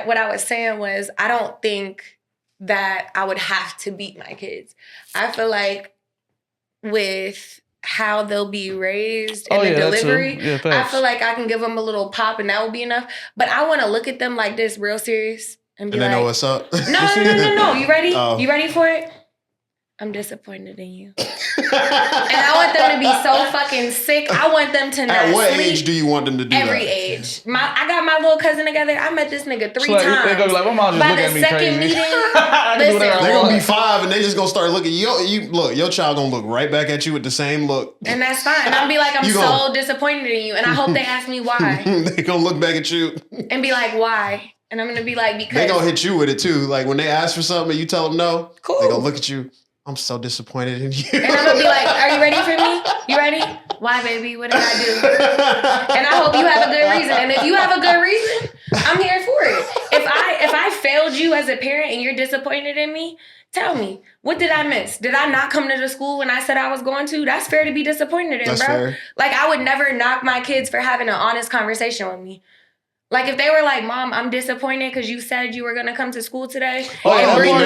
what I was saying was I don't think that I would have to beat my kids. I feel like with how they'll be raised and the delivery, I feel like I can give them a little pop and that will be enough. But I want to look at them like this, real serious, and be like, know what's up. No. You ready? You ready for it? I'm disappointed in you. And I want them to be so fucking sick. I want them to not At what sleep. age do you want them to do Every that? age. I got my little cousin together. I met this nigga 3 times. They're gonna be like, my mom just By look the at me second crazy. meeting, listen. They're gonna be 5 and they just gonna start looking. Your child gonna look right back at you with the same look. And that's fine. And I'll be like, I'm so disappointed in you. And I hope they ask me why. They gonna look back at you and be like, why? And I'm gonna be like, because they gonna hit you with it too. Like when they ask for something and you tell them no, cool. They gonna look at you. I'm so disappointed in you. And I'm gonna be like, are you ready for me? You ready? Why, baby? What did I do? And I hope you have a good reason. And if you have a good reason, I'm here for it. If I failed you as a parent and you're disappointed in me, tell me, what did I miss? Did I not come to the school when I said I was going to? That's fair to be disappointed in, That's bro. fair. Like, I would never knock my kids for having an honest conversation with me. Like, if they were like, Mom, I'm disappointed because you said you were going to come to school today. I don't mean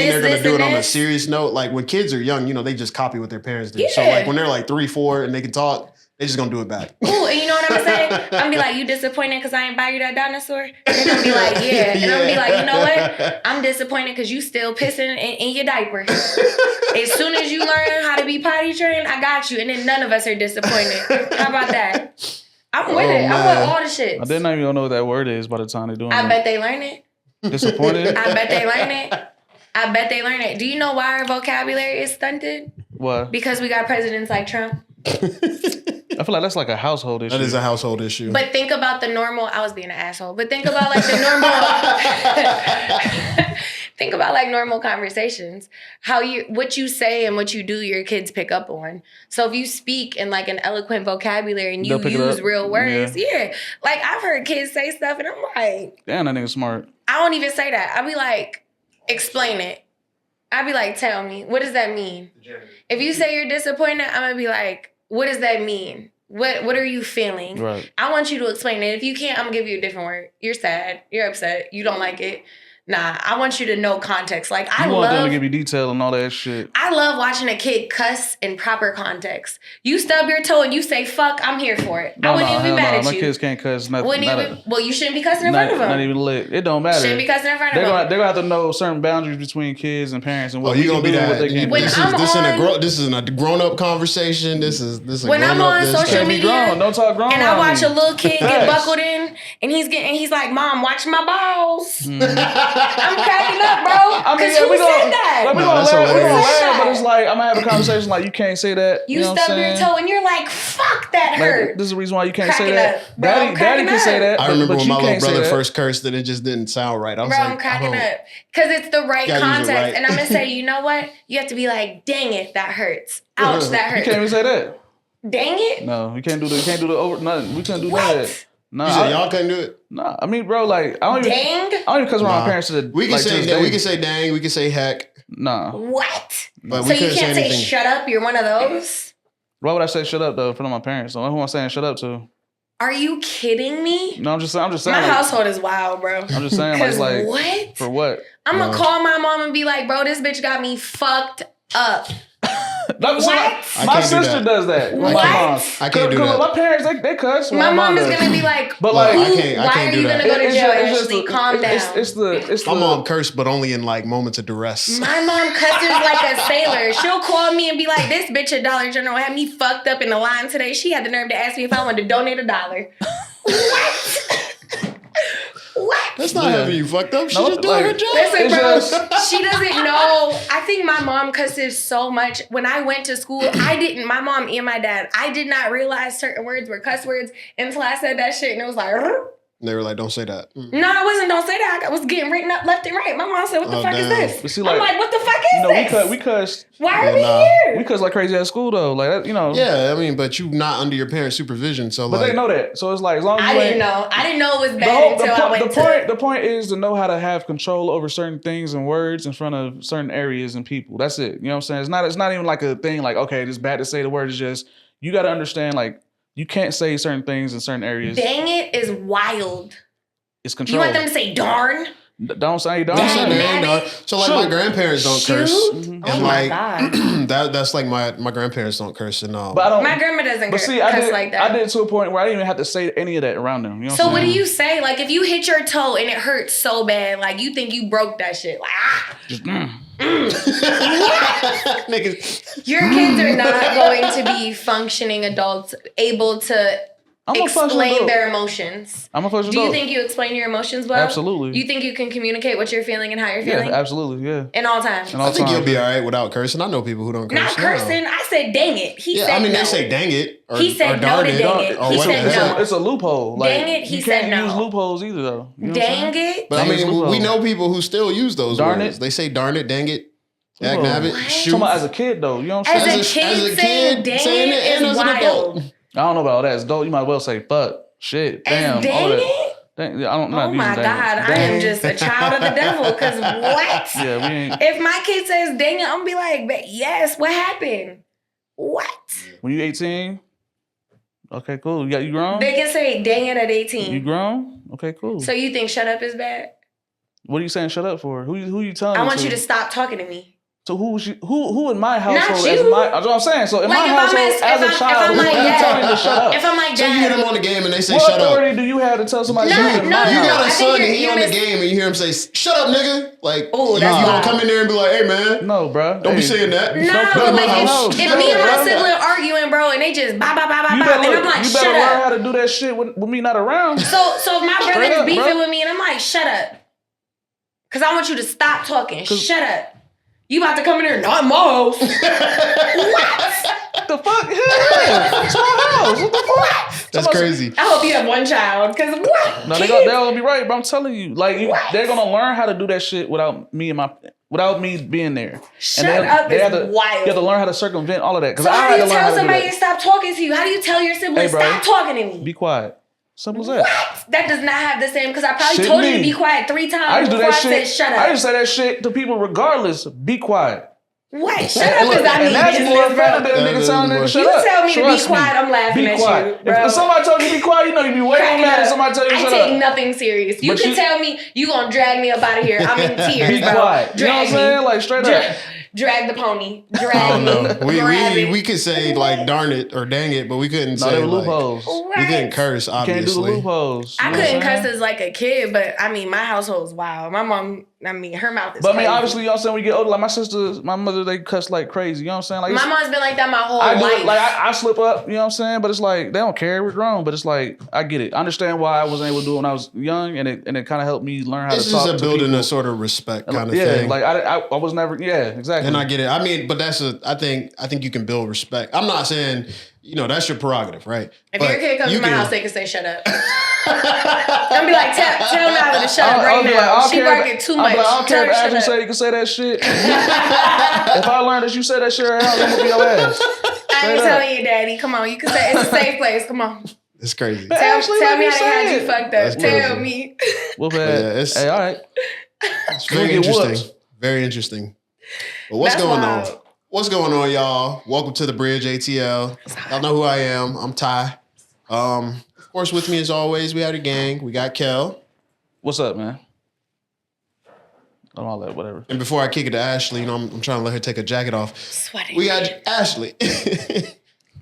they're going to do it on a this. serious note. Like, when kids are young, they just copy what their parents do. Yeah. So, like, when they're like 3, 4 and they can talk, they just going to do it back. Ooh, and you know what I'm saying? I'm going to be like, you disappointed because I ain't buy you that dinosaur? And they're going to be like, yeah. And I'm going to be like, you know what? I'm disappointed because you still pissing in your diaper. As soon as you learn how to be potty trained, I got you. And then none of us are disappointed. How about that? I'm with it. I'm with all the shit. I didn't even know what that word is by the time they're doing it. I bet they learn it. Disappointed? I bet they learn it. Do you know why our vocabulary is stunted? What? Because we got presidents like Trump. I feel like that's like a household issue. That is a household issue. But think about the normal. I was being an asshole. But think about like the normal. Think about like normal conversations. What you say and what you do, your kids pick up on. So if you speak in like an eloquent vocabulary and you use real words, yeah. Like I've heard kids say stuff and I'm like, damn, that nigga's smart. I don't even say that. I'll be like, explain it. I'll be like, tell me, what does that mean? If you say you're disappointed, I'm gonna be like, what does that mean? What are you feeling? Right. I want you to explain it. If you can't, I'm gonna give you a different word. You're sad. You're upset. You don't like it. Nah, I want you to know context. Like I want them to give you detail and all that shit. I love watching a kid cuss in proper context. You stub your toe and you say fuck, I'm here for it. I wouldn't even be mad at you. My kids can't cuss. Well, you shouldn't be cussing in front of them. Not even lit. It don't matter. Shouldn't be cussing in front of them. They're gonna have to know certain boundaries between kids and parents and what you gonna be that? What they can do. This is a grown up conversation. This is when I'm on social media. Don't talk grown. And I watch a little kid get buckled in, and he's like, Mom, watch my balls. I'm cracking up, bro. Because who said that? Like, we gonna laugh, but it's like I'm gonna have a conversation like you can't say that. You stub your toe and you're like, fuck, that hurt. This is the reason why you can't say that. Daddy can say that. I remember when my little brother first cursed that it just didn't sound right. I was like, I'm cracking up because it's the right context, and I'm gonna say, you know what? You have to be like, dang it, that hurts. Ouch, that hurts. You can't even say that. Dang it. No, we can't do the over. Nothing. We couldn't do that. Nah, you said y'all couldn't do it? Nah, I mean, bro, like I don't even cuss around my parents to the. We can say that. We can say dang. We can say heck. Nah. What? But so you can't say shut up. You're one of those. Why would I say shut up though in front of my parents? So who am I saying shut up to? Are you kidding me? No, I'm just saying. My household is wild, bro. I'm just saying, like what? For what? I'm gonna call my mom and be like, bro, this bitch got me fucked up. What? My sister does that. What? My mom. I can't do that. My parents, they cuss. My mom is gonna be like, but like, why are you gonna go to jail? Ashley, calm down. It's my mom cursed, but only in like moments of duress. My mom cusses like a sailor. She'll call me and be like, this bitch at Dollar General had me fucked up in the line today. She had the nerve to ask me if I wanted to donate $1. What? That's not having you fucked up. She's just doing her job. Listen, bro, she doesn't know. I think my mom cusses so much. When I went to school, my mom and my dad, I did not realize certain words were cuss words until I said that shit and it was like, they were like, don't say that. No, I wasn't. Don't say that. I was getting written up left and right. My mom said, what the fuck is this? But see, I'm like, what the fuck is this? We cussed. Why are we here? We cussed like crazy at school, though. Like, Yeah, I mean, but you not under your parents' supervision, so but they know that. So it's like, as long as I didn't know. I didn't know it was bad until I went to... The point is to know how to have control over certain things and words in front of certain areas and people. That's it. You know what I'm saying? It's not even like a thing like, okay, it's bad to say the word. It's just, you got to understand, like, you can't say certain things in certain areas. Dang it is wild. It's You control. want them to say darn? Don't say darn. That's Dang, it, man. dog. So like my grandparents don't curse, Shoot? and Oh my like God. that's like my grandparents don't curse, and But I don't. My grandma doesn't But see, I cuss did. like that. I did to a point where I didn't even have to say any of that around them. You know So what what I'm do saying? you say? Like if you hit your toe and it hurts so bad, like you think you broke that shit. Like Just, niggas. your kids are not going to be functioning adults able to I'm a functional explain adult. their emotions. I'm a functional Do you adult. think you explain your emotions well? Absolutely. You think you can communicate what you're feeling and how you're Yeah, feeling? absolutely. Yeah. In all times. In all I think times. you'll be all right without cursing. I know people who don't curse. Not now. cursing. I said dang it. He Yeah, said I mean no. they say dang it. Or, He said or no darn to it. dang it. Or He what said the hell. no. It's a loophole. Like, Dang it, he you said can't no. use loopholes either, though. You know what I'm Dang saying? it. But I Dang it's mean, we loophole. know people who still use those Darn words. it. They say darn it, dang it, Loophole. nabbit, What? shoot. Talking about as a kid, though. You know what I'm saying? As a kid saying dang saying it and is as an adult. wild. I don't know about all that. As adult, you might well say fuck, shit, damn, As dang all that. it? Dang, I don't, I'm not Oh using my dang. God, I Dang. am just a child of the devil. Cause what? Yeah, we ain't. If my kid says dang it, I'm gonna be like, "But yes, what happened? What? When you 18, okay, cool. You grown? They can say dang it at You 18. grown? Okay, cool. So you think shut up is bad? What are you saying? Shut up for? Who you telling? I it want you to stop talking to me. So who in my household? Not As you. that's what I'm saying. So in Like, my if I'm household, as- as if a I'm child, like, who are you yeah. telling to shut up? If I'm like So you get dad, him on the game and they say What shut up. authority do you have to tell somebody? No, to shut up in no, my You house? got I a think son and you're- he you're on the mis- game and you hear him say shut up, nigga. Like Ooh, you that's gonna wild. come in there and be like, hey man, No, bro. don't be saying that. No, Not but in my like house. if No, me and my bro. sibling arguing, bro, and they just bop bop bop bop You bop, better, and look, I'm like, you shut better learn up. how to do that shit with me not around. So if my Straight brother's up, beefing bro. with me, and I'm like, shut up, cause I want you to stop talking. Shut up. You about to come in here? Not in my house. The fuck? Yeah. It's my house. What the fuck? That's crazy. I hope you have one child, cause what? No, Kids? they're gonna be right, but I'm telling you, like they're gonna learn how to do that shit without me being there. Shut they- up they is have to, wild. You have to learn how to circumvent all of that. So how do you tell somebody to to stop talking to you? How do you tell your siblings Hey, bro. stop talking to me? be quiet. Simple as that. What? That does not have the same, because I probably Shit told you me. to be quiet 3 times I used to do before that I shit. said shut up. I used to say that shit to people regardless. Be quiet. What? Shut up is I mean And that's more business, offended bro. than a That nigga is telling a more- nigga shut You up. tell me to be Trust quiet, I'm laughing Be at quiet. you, bro. If somebody told you to be quiet, you know you'd be way more Cracking mad up. if somebody tell you to I shut take up. nothing serious. You But can you- tell me you gonna drag me up out of here. I'm in tears, Be bro. quiet. You know what I'm Drag saying? me. Like straight up. Drag the pony. I Drag don't me. know. Grab We it. could say like darn it or dang it, but we couldn't No, say they were like, loopholes. What? we couldn't curse. You can't do the Obviously, loopholes. I You know what couldn't I'm saying? cuss as like a kid, but I mean, my household's wild. My mom, I mean, her mouth is But I mean, crazy. obviously, you know what I'm saying? When you get older, like my sisters, my mother, they cuss like crazy. You know what I'm saying? Like My it's- mom's been like that my whole I do life. it, like I slip up, you know what I'm saying? But it's like they don't care, we're grown. But it's like I get it. I understand why I wasn't able to do it when I was young, and it kind of helped me learn how it's to talk just a to building people. a sort of respect kind of yeah, thing. like I was never, yeah, exactly. And I get it. I mean, but I think you can build respect. I'm not saying, that's your prerogative, right? If But your kid comes you to my can- house, they can say shut up. I'm be like, tell Nala to shut up I'll right be now. like, I don't She care barking too much. I don't Tell care her if to Ashley shut say up. you can say that shit. If I learn that you say that shit right now, I'm gonna be your ass. I ain't Straight up. telling you, Daddy. Come on, you can say it's a safe place. Come on. It's crazy. But Tell Ashley, me let me how they say had you it. fucked up. That's Tell crazy. me. Whoop yeah, ass. it's- Hey, all right. It's very Get interesting. whooped. Very interesting. But what's That's going wild. on? What's going on, y'all? Welcome to the Bridge ATL. Y'all know who I am. I'm Ty. Of course, with me as always, we had a gang. We got Kel. What's up, man? All that, whatever. And before I kick it to Ashley, I'm trying to let her take her jacket off. Sweating. We got Ashley.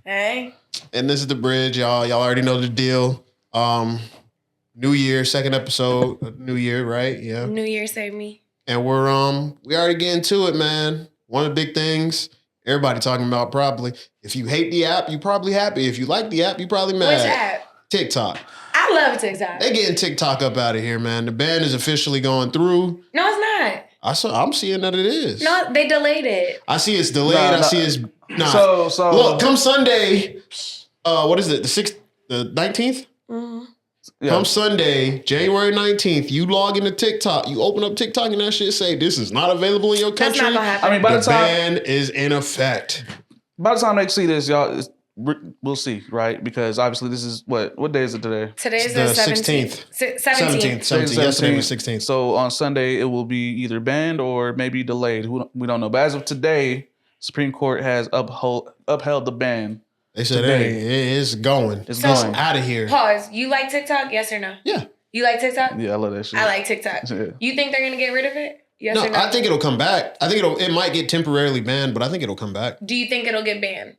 Hey. And this is the Bridge, y'all. Y'all already know the deal. New year, second episode of New Year, right? Yeah. New Year saved me. And we already getting to it, man. One of the big things everybody talking about probably. If you hate the app, you probably happy. If you like the app, you probably mad. Which app? TikTok. I love TikTok. They getting TikTok up out of here, man. The ban is officially going through. No, it's not. I'm seeing that it is. No, they delayed it. I see it's delayed. Nah, I see it's nah. So Look, come Sunday. What is it? The 19th? yeah. Come Sunday, January 19th, you log into TikTok, you open up TikTok and that shit say this is not available in your That's country. not gonna happen. I mean, by The the time ban is in effect. by the time they see this, y'all, we'll see, right? Because obviously, this is what day is it today? Today's The the 17th. 17th. 17th. Yesterday was 16th. So on Sunday, it will be either banned or maybe delayed. We don't know. But as of today, Supreme Court has upheld the ban. They said, Today. hey, it's going. It's So- going. Out of here. Pause. You like TikTok? Yes or no? Yeah. You like TikTok? Yeah, I love that shit. I like TikTok. Yeah. You think they're gonna get rid of it? Yes No, or no? I think it'll come back. I think it might get temporarily banned, but I think it'll come back. Do you think it'll get banned?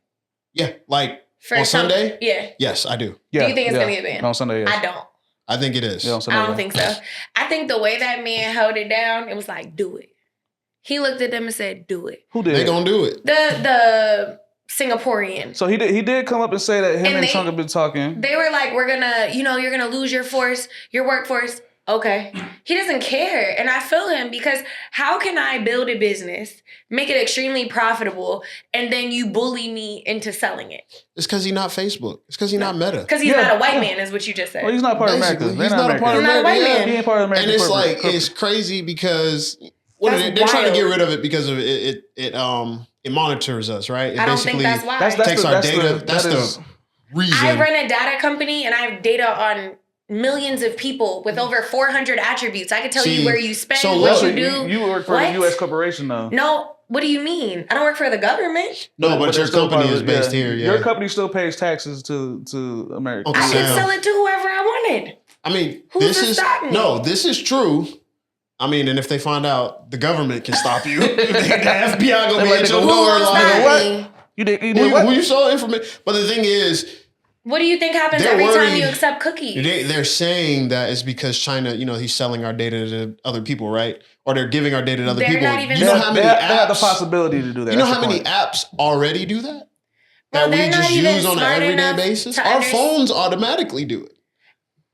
Yeah, like For on some- Sunday? Yeah. Yes, I do. Yeah, Do you think it's gonna get banned? On Sunday, yes. I don't. I think it is. Yeah, on Sunday, I don't yeah. think so. I think the way that man held it down, it was like, do it. He looked at them and said, do it. Who did? They gonna do it. The Singaporean. So he did come up and say that him And and they- Trump have been talking. They were like, we're gonna, you're gonna lose your workforce. Okay. He doesn't care. And I feel him because how can I build a business, make it extremely profitable, and then you bully me into selling it? It's because he's not Facebook. It's because he's not Meta. Because he's Yeah. not a white man, is what you just said. Well, he's not part of Basically, America. he's They're not a part of He's not a America. white yeah. man. He ain't part of America. And it's corporate. like it's crazy because That's they're trying to get wild. rid of it because of it monitors us, right? It I don't think that's why. takes our data. That's that the is- reason. I run a data company and I have data on millions of people with over 400 attributes. I can tell See, you where you spend, so what let's- you do. You work for What? a U.S. corporation, though. No, what do you mean? I don't work for the government. no, but your they're still company part is of- based yeah. here. Yeah. Your company still pays taxes to America. Okay. I can Sam. sell it to whoever I wanted. I mean, Who's this to is stop me? no, this is true. I mean, and if they find out, the government can stop you. the FBI gonna be Like, at your who door. Who will Like, stop what? me? You did who, what? who you saw information? But the thing is, What do you think happens They're every time worried. you accept cookies? they're saying that it's because China, he's selling our data to other people, right? Or they're giving our data to other They're people. not even- You know how many they have the apps? possibility to do that. You know That's how the many point. apps already do that? Well, That we they're just not even use on an smart everyday enough basis? to Our understand- phones automatically do it.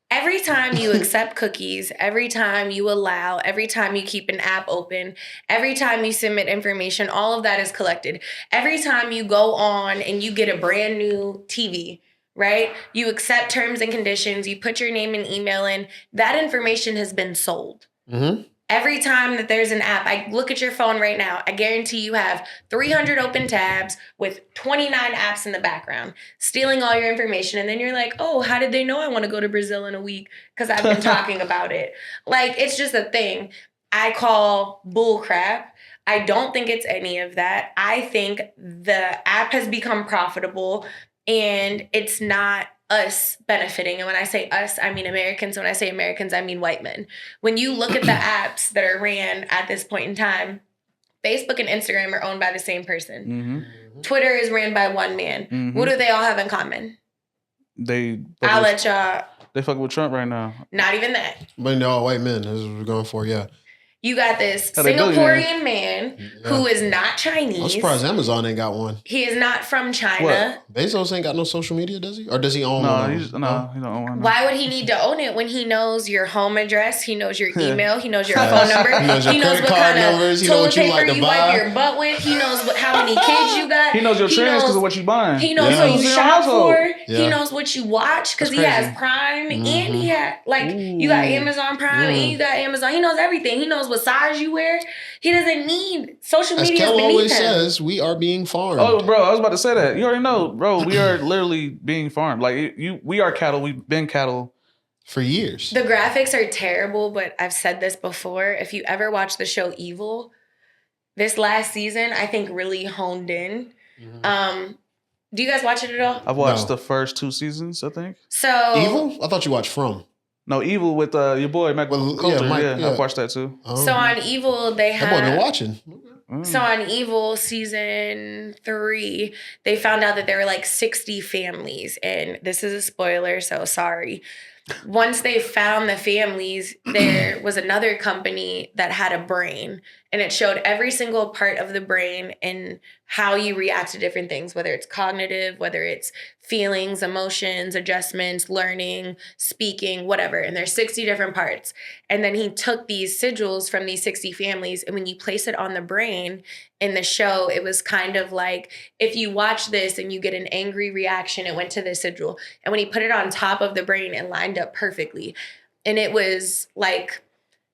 Every time you accept cookies, every time you allow, every time you keep an app open, every time you submit information, all of that is collected. Every time you go on and you get a brand new TV, right? You accept terms and conditions, you put your name and email in, that information has been sold. Mm-hmm. Every time that there's an app, I look at your phone right now, I guarantee you have 300 open tabs with 29 apps in the background, stealing all your information. And then you're like, oh, how did they know I want to go to Brazil in a week? Because I've been talking about it. Like, it's just a thing I call bull crap. I don't think it's any of that. I think the app has become profitable and it's not us benefiting. And when I say us, I mean Americans. When I say Americans, I mean white men. When you look at the apps that are ran at this point in time, Facebook and Instagram are owned by the same person. Mhm. Twitter is ran by one man. Mhm. What do they all have in common? They I'll let y'all, they fucking with Trump right now. not even that. But they're all white men. That's what we're going for, yeah. You got this How they do, Singaporean man Yeah. who is not Chinese. I'm surprised Amazon ain't got one. He is not from China. What? Bezos ain't got no social media, does he? Or does he own No, one? he don't own one. Why would he need to own it when he knows your home address, he knows your email, he knows your Yes. phone number, He knows your credit what card kind numbers, of he know toilet what you paper like to you buy. wipe your butt with, he knows how many kids you got. He knows your trends because of what you buying. He knows Yeah. what you It's in your shop household. for. Yeah. He knows what you watch because That's he has crazy. Prime and Mhm. he had you got Amazon Prime Mm. and you got Amazon. He knows everything. He knows what size you wear. He doesn't need social As media. Kel Beneath always him. says, we are being farmed. Oh, bro, I was about to say that. You already know, bro. We are literally being farmed. Like we are cattle. We've been cattle. For years. The graphics are terrible, but I've said this before. If you ever watch the show Evil, this last season I think really honed in. Mhm. Do you guys watch it at all? I've watched No. the first 2 seasons, I think. So Evil? I thought you watched From. No, Evil with your boy Mike Well, Coulter. yeah, Mike- yeah, yeah. I've watched that too. Oh. So on Evil they that boy been have watching. Mm. So on Evil season 3, they found out that there were like 60 families. And this is a spoiler, so sorry. Once they found the families, there was another company that had a brain. And it showed every single part of the brain and how you react to different things, whether it's cognitive, whether it's feelings, emotions, adjustments, learning, speaking, whatever. And there's 60 different parts. And then he took these sigils from these 60 families. And when you place it on the brain in the show, it was kind of like, if you watch this and you get an angry reaction, it went to this sigil. And when he put it on top of the brain, it lined up perfectly. And it was like,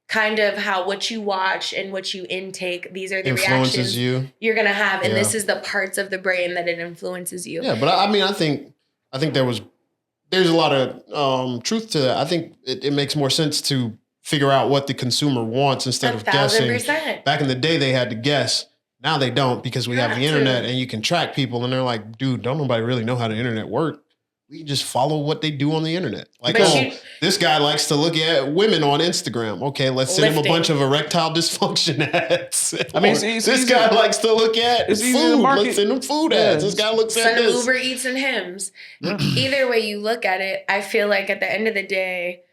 kind of how what you watch and what you intake, these are the Influences reactions you. you're gonna have, and Yeah. this is the parts of the brain that it influences you. Yeah, but I mean, I think there's a lot of truth to that. I think it makes more sense to figure out what the consumer wants instead of guessing. 1,000%. Back in the day, they had to guess. Now they don't because we have the Have to. internet and you can track people. And they're like, dude, don't nobody really know how the internet works. we just follow what they do on the internet. Like, But this guy likes to look at women on Instagram. Okay, let's send him a bunch of erectile dysfunction ads. I mean, it's this easy. guy likes to look at It's easy to food. market. Let's send him food ads. This guy looks at Send this. Uber Eats and Hims. Either way you look at it, I feel like at the end of the day,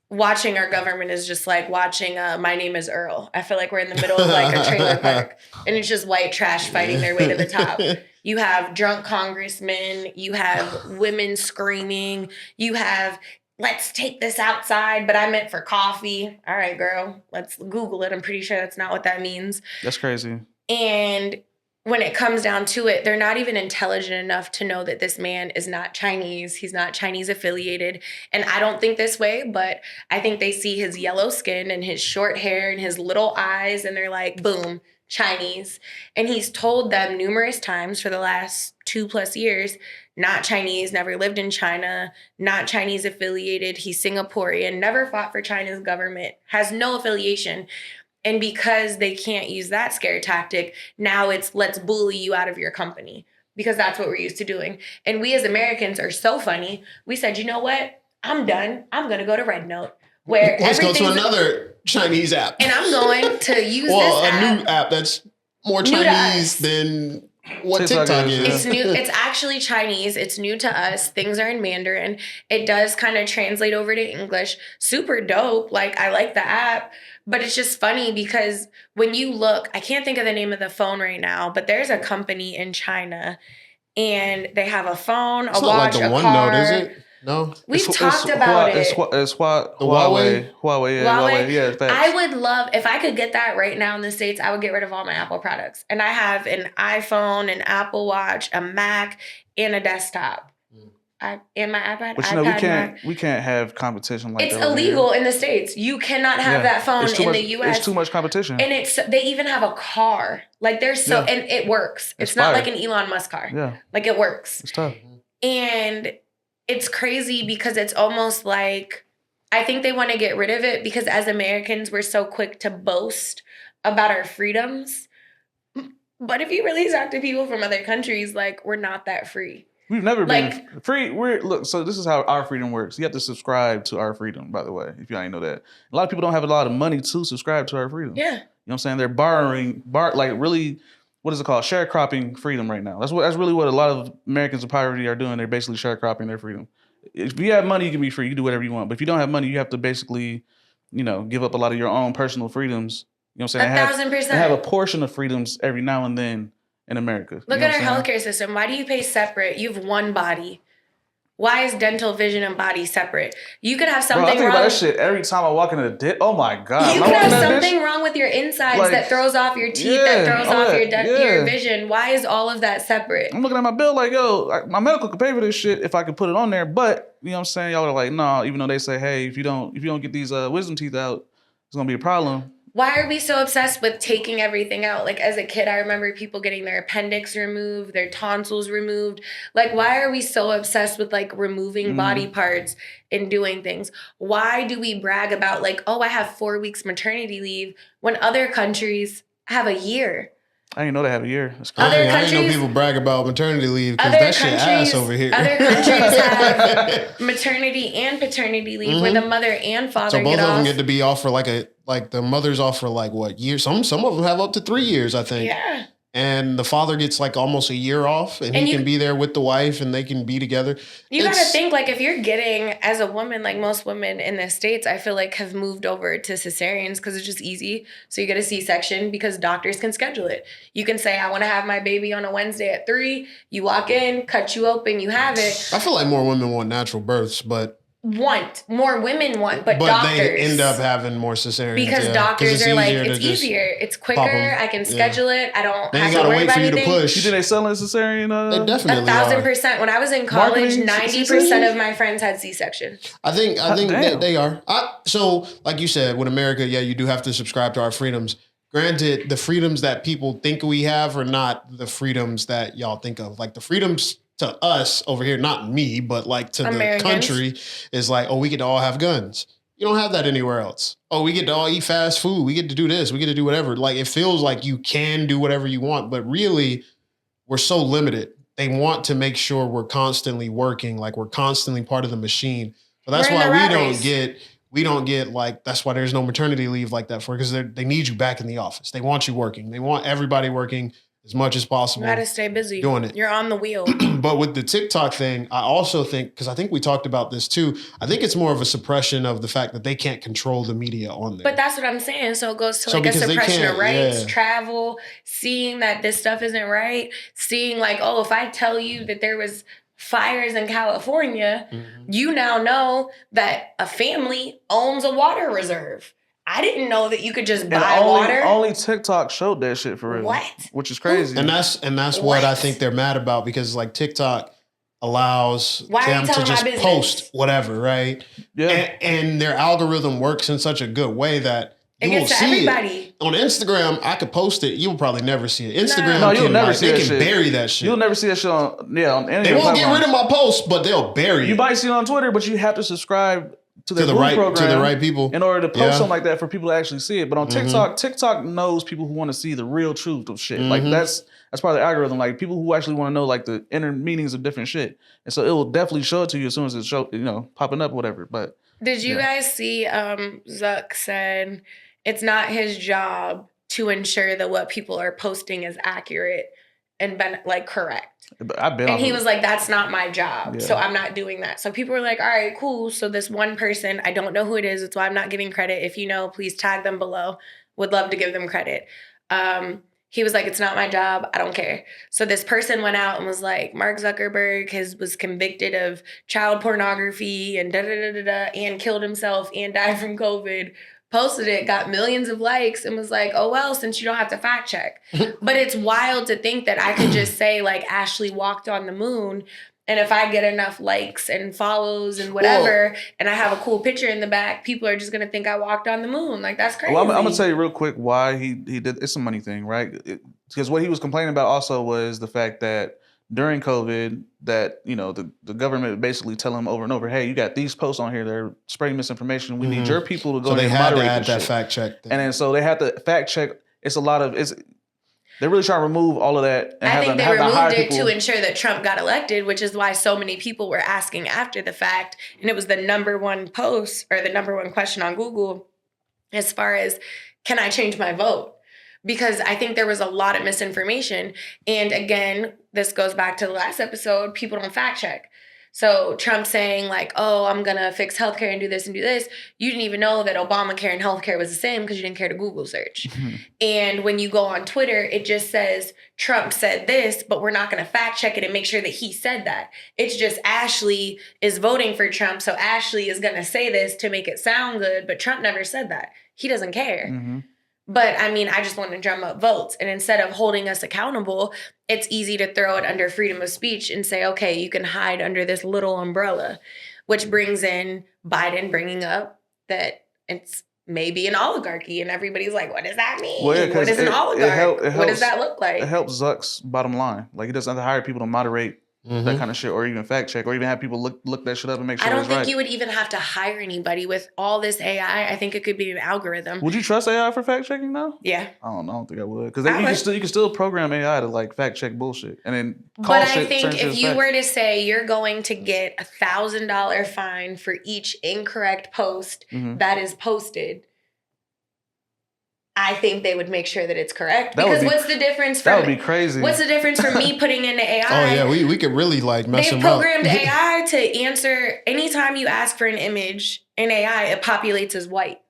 watching our government is just like watching My Name is Earl. I feel like we're in the middle of like a trailer park and it's just white trash fighting their way to the top. You have drunk congressmen, you have women screaming, you have let's take this outside, but I meant for coffee. All right, girl, let's Google it. I'm pretty sure that's not what that means. That's crazy. And when it comes down to it, they're not even intelligent enough to know that this man is not Chinese. He's not Chinese affiliated. And I don't think this way, but I think they see his yellow skin and his short hair and his little eyes, and they're like, boom, Chinese. And he's told them numerous times for the last 2+ years, not Chinese, never lived in China, not Chinese affiliated. He's Singaporean, never fought for China's government, has no affiliation. And because they can't use that scare tactic, now it's let's bully you out of your company because that's what we're used to doing. And we as Americans are so funny. We said, you know what? I'm done. I'm going to go to Red Note where Let's go to everything's- another Chinese app. And I'm going to use well, this a app. new app that's more New to Chinese us. than what TikTok TikTok is, is. yeah. It's new. It's actually Chinese. It's new to us. Things are in Mandarin. It does kind of translate over to English. Super dope. Like, I like the app. But it's just funny because when you look, I can't think of the name of the phone right now, but there's a company in China and they have a phone, It's a not watch, like the a one car. note, is it? No. We've talked about it. It's Huawei? Huawei. Huawei, yeah, Huawei. Huawei. Yeah, facts. I would love, if I could get that right now in the States, I would get rid of all my Apple products. And I have an iPhone, an Apple Watch, a Mac, and a desktop. And my iPad. But you know, iPad, we can't have competition like it's that. over here. illegal in the States. You cannot have that phone It's too in much, the US. It's too much competition. And they even have a car. Like there's Yeah. and it works. It's It's not fire. like an Elon Musk car. Yeah, Like it works. it's tough. And it's crazy because it's almost like I think they want to get rid of it because as Americans we're so quick to boast about our freedoms. But if you really talk to people from other countries, like we're not that free. We've never Like- been free. Look. So this is how our freedom works. You have to subscribe to our freedom. By the way, if you ain't know that, a lot of people don't have a lot of money to subscribe to our freedom. Yeah. You know what I'm saying? They're like really, what is it called? Sharecropping freedom right now. That's really what a lot of Americans in poverty are doing. They're basically sharecropping their freedom. If you have money, you can be free. You can do whatever you want. But if you don't have money, you have to basically, give up a lot of your own personal freedoms. You know what I'm saying? 1,000%. And have a portion of freedoms every now and then in America. You Look know at what our I'm saying? healthcare system. Why do you pay separate? You have one body. Why is dental, vision, and body separate? You could have Bro, I something think about wrong. that shit every time I walk into the dip. Oh my God. You When could I walk have in that bitch, something wrong with your insides Like, that throws off your teeth, yeah, that throws all off that, your yeah. vision. Why is all of that separate? I'm looking at my bill like, yo, my medical could pay for this shit if I could put it on there. But you know what I'm saying? Y'all are like, no, even though they say, hey, if you don't get these wisdom teeth out, it's gonna be a problem. Why are we so obsessed with taking everything out? Like as a kid, I remember people getting their appendix removed, their tonsils removed. Like, why are we so obsessed with like removing body parts and doing things? Why do we brag about like, oh, I have 4 weeks maternity leave when other countries have a year? I didn't know they have a year. That's Other crazy. I didn't know countries- people brag about maternity leave because Other that shit ass over here. Other countries have maternity and paternity leave where the mother and father So both get of them off. get to be off for like the mother's off for like what years? Some of them have up to 3 years, I think. Yeah. And the father gets like almost a year off, and And he you- can be there with the wife, and they can be together. You gotta It's- think like if you're getting as a woman, like most women in the States, I feel like have moved over to cesareans because it's just easy. So you get a C-section because doctors can schedule it. You can say, I want to have my baby on a Wednesday at 3. You walk in, cut you open, you have it. I feel like more women want natural births, but More women want, but doctors. they end up having more cesareans because yeah, doctors it's are like, easier to it's just- easier, it's pop 'em. quicker, I can schedule it, I don't They have ain't to gotta worry wait about for you to anything. push. You think they selling cesarean? They definitely are. 1,000%. When I was in college, Marketing 90% C-section? of my friends had C-section. I think damn. they are. So, like you said, with America, yeah, you do have to subscribe to our freedoms. Granted, the freedoms that people think we have are not the freedoms that y'all think of. Like the freedoms to us over here, not me, but like to Americans. the country, is like, oh, we get to all have guns. You don't have that anywhere else. Oh, we get to all eat fast food. We get to do this. We get to do whatever. Like it feels like you can do whatever you want, but really, we're so limited. they want to make sure we're constantly working, like we're constantly part of the machine. So that's We're in why the we rat don't race. get like, that's why there's no maternity leave like that for, because they need you back in the office. They want you working. They want everybody working as much as You possible. gotta stay busy. Doing it. You're on the wheel. But with the TikTok thing, I also think, because I think we talked about this too, I think it's more of a suppression of the fact that they can't control the media on there. But that's what I'm saying. So it goes to So like a because they suppression of can't- rights, yeah. travel, seeing that this stuff isn't right, seeing like, oh, if I tell you that there was fires in California, you now know that a family owns a water reserve. I didn't know that you could just buy And water. only TikTok showed that shit for real. What? Which is crazy. And that's what I think they're mad about, because like TikTok allows Why are you them to telling my just business? post whatever, right? yeah. And their algorithm works in such a good way that It you will gets to see everybody. it. On Instagram, I could post it. You'll probably never see it. Instagram, No, you'll can, never like, see they that can shit. bury that shit. You'll never see that shit on any They of the won't get rid platforms. of my post, but they'll bury You it might see it on Twitter, but you have to subscribe to to the the Blue right program people. in order to post Yeah. something like that for people to actually see it. But on TikTok knows people who want to see the real truth of shit. Like that's part of the algorithm. Like people who actually want to know like the inner meanings of different shit. And so it will definitely show it to you as soon as it's popping up or whatever. But Did you guys see Zuck said it's not his job to ensure that what people are posting is accurate and been like correct. I've been. And he was like, that's not my job. Yeah. So I'm not doing that. So people were like, all right, cool. So this one person, I don't know who it is. It's why I'm not giving credit. If you know, please tag them below. Would love to give them credit. He was like, it's not my job. I don't care. So this person went out and was like, Mark Zuckerberg was convicted of child pornography and and killed himself and died from COVID. Posted it, got millions of likes, and was like, oh, well, since you don't have to fact check. But it's wild to think that I could just say, like, Ashley walked on the moon. And if I get enough likes and follows and whatever, and I have a cool picture in the back, people are just going to think I walked on the moon. Like, that's crazy. Well, I'm going to tell you real quick why he did. It's a money thing, right? Because what he was complaining about also was the fact that during COVID, that the government basically tell him over and over, hey, you got these posts on here that are spreading misinformation. We need your people to go So they and had to moderate add this that shit. fact check thing. And then so they had to fact check. It's a lot of they're really trying to remove all of that. And I think they have to hire removed it people. to ensure that Trump got elected, which is why so many people were asking after the fact. And it was the number one post or the number one question on Google as far as, can I change my vote? Because I think there was a lot of misinformation. And again, this goes back to the last episode, people don't fact check. So Trump saying like, oh, I'm going to fix healthcare and do this and do this. You didn't even know that Obamacare and healthcare was the same because you didn't care to Google search. And when you go on Twitter, it just says Trump said this, but we're not going to fact check it and make sure that he said that. It's just Ashley is voting for Trump. So Ashley is going to say this to make it sound good. But Trump never said that. He doesn't care. But I mean, I just want to drum up votes. And instead of holding us accountable, it's easy to throw it under freedom of speech and say, okay, you can hide under this little umbrella, which brings in Biden bringing up that it's maybe an oligarchy. And everybody's like, what does that mean? Well, yeah, what is an oligarch? What does that look like? It helps Zuck's bottom line. Like he doesn't have to hire people to moderate that kind of shit, or even fact check, or even have people look that shit up and make sure I don't it's think right. you would even have to hire anybody with all this AI. I think it could be an algorithm. Would you trust AI for fact checking now? Yeah. I don't know. I don't think I would, because I you would. can still program AI to like fact check bullshit and then call But shit. I think certain shit if as you fact. were to say you're going to get $1,000 fine for each incorrect post that is posted, I think they would make sure that it's correct. That would Because be- what's the difference that from would be crazy. what's the difference from me putting in the AI? Oh yeah, we could really like mess They've them up. programmed AI to answer anytime you ask for an image in AI, it populates as white.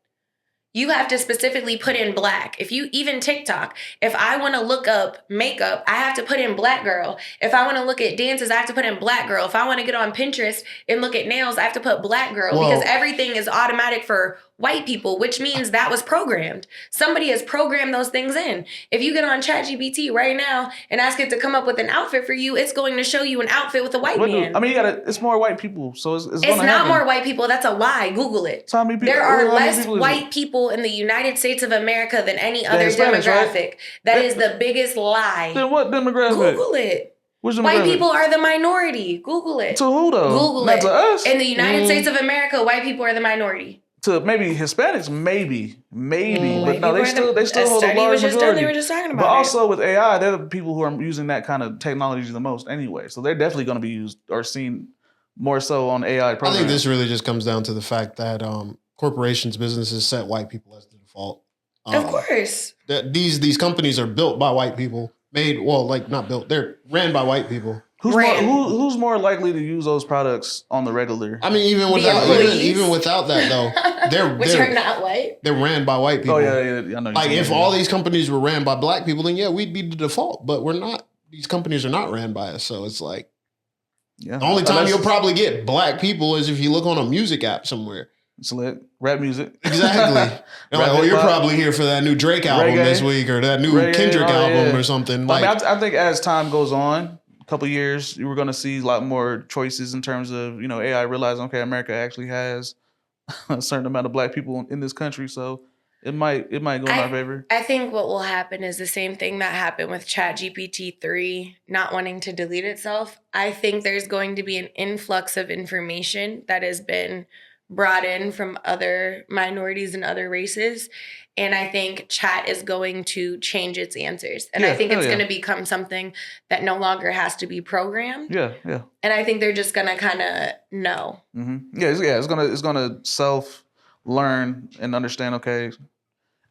You have to specifically put in black. If you even TikTok, if I want to look up makeup, I have to put in black girl. If I want to look at dances, I have to put in black girl. If I want to get on Pinterest and look at nails, I have to put black girl Well- because everything is automatic for white people, which means that was programmed. Somebody has programmed those things in. If you get on ChatGPT right now and ask it to come up with an outfit for you, it's going to show you an outfit with a white man. I mean, it's more white people, so it's It's gonna not happen. more white people. That's a lie. Google it. So how many people- There how are many less people is it? white people in the United States of America than any other Hispanics, right? demographic. That is the biggest lie. Then what demographic? Google it. Which White demographic? people are the minority. Google it. To who though? Google Not it. to us. In the United States of America, white people are the minority. to maybe Hispanics, maybe, but no, White people they still hold a study large was just done. majority. They were just talking about But it. also with AI, they're the people who are using that kind of technology the most anyway. So they're definitely going to be used or seen more so on AI I programs. think this really just comes down to the fact that corporations, businesses set white people as the default. Of course. These companies are built by white people, not built, they're ran by white people. Who's more likely to use those products on the regular? I mean, even without that though, which are not white. They're ran by white people. Oh yeah, I know. Like if all these companies were ran by black people, then yeah, we'd be the default. But we're not. These companies are not ran by us, so it's like the only time you'll probably get black people is if you look on a music app somewhere. It's lit. Rap music. Exactly. You're probably here for that new Drake album this week or that new Kendrick album or something. Like, I think as time goes on, a couple of years, we're going to see a lot more choices in terms of, AI realizing, okay, America actually has a certain amount of black people in this country. So it might go in our favor. I think what will happen is the same thing that happened with ChatGPT 3 not wanting to delete itself. I think there's going to be an influx of information that has been brought in from other minorities and other races. And I think chat is going to change its answers. And I think it's going to become something that no longer has to be programmed. Yeah. And I think they're just going to kind of know. Mm-hmm. It's gonna self-learn and understand, okay.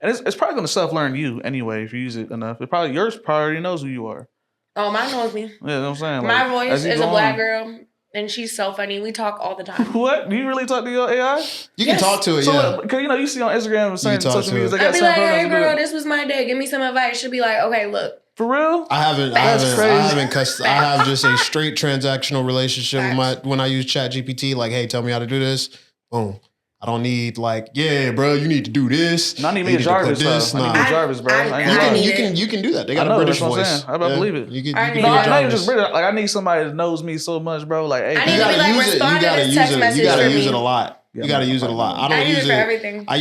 And it's probably going to self-learn you anyway if you use it enough. Yours probably already knows who you are. Oh, mine knows me. Yeah, you know what I'm saying? My voice is a black girl. And she's so funny. We talk all the time. What? Do you really talk to your AI? You can talk to it, so, because you see on Instagram and certain social media, they got I'd be some like, hey programs girl, this was my day. Give me some advice. She'll be like, okay, look. For real? I haven't cussed. I have just a straight transactional relationship with when I use ChatGPT. Like, hey, tell me how to do this. Boom. I don't need bro, you need to do this. I need me a Jarvis. I need a Jarvis, bro. You can do that. They got a British voice. I believe it. You can not even just British. Like I need somebody that knows me so much, bro. Like, hey, you gotta use it. You gotta use it a lot. You gotta use it a lot. I use it for everything. I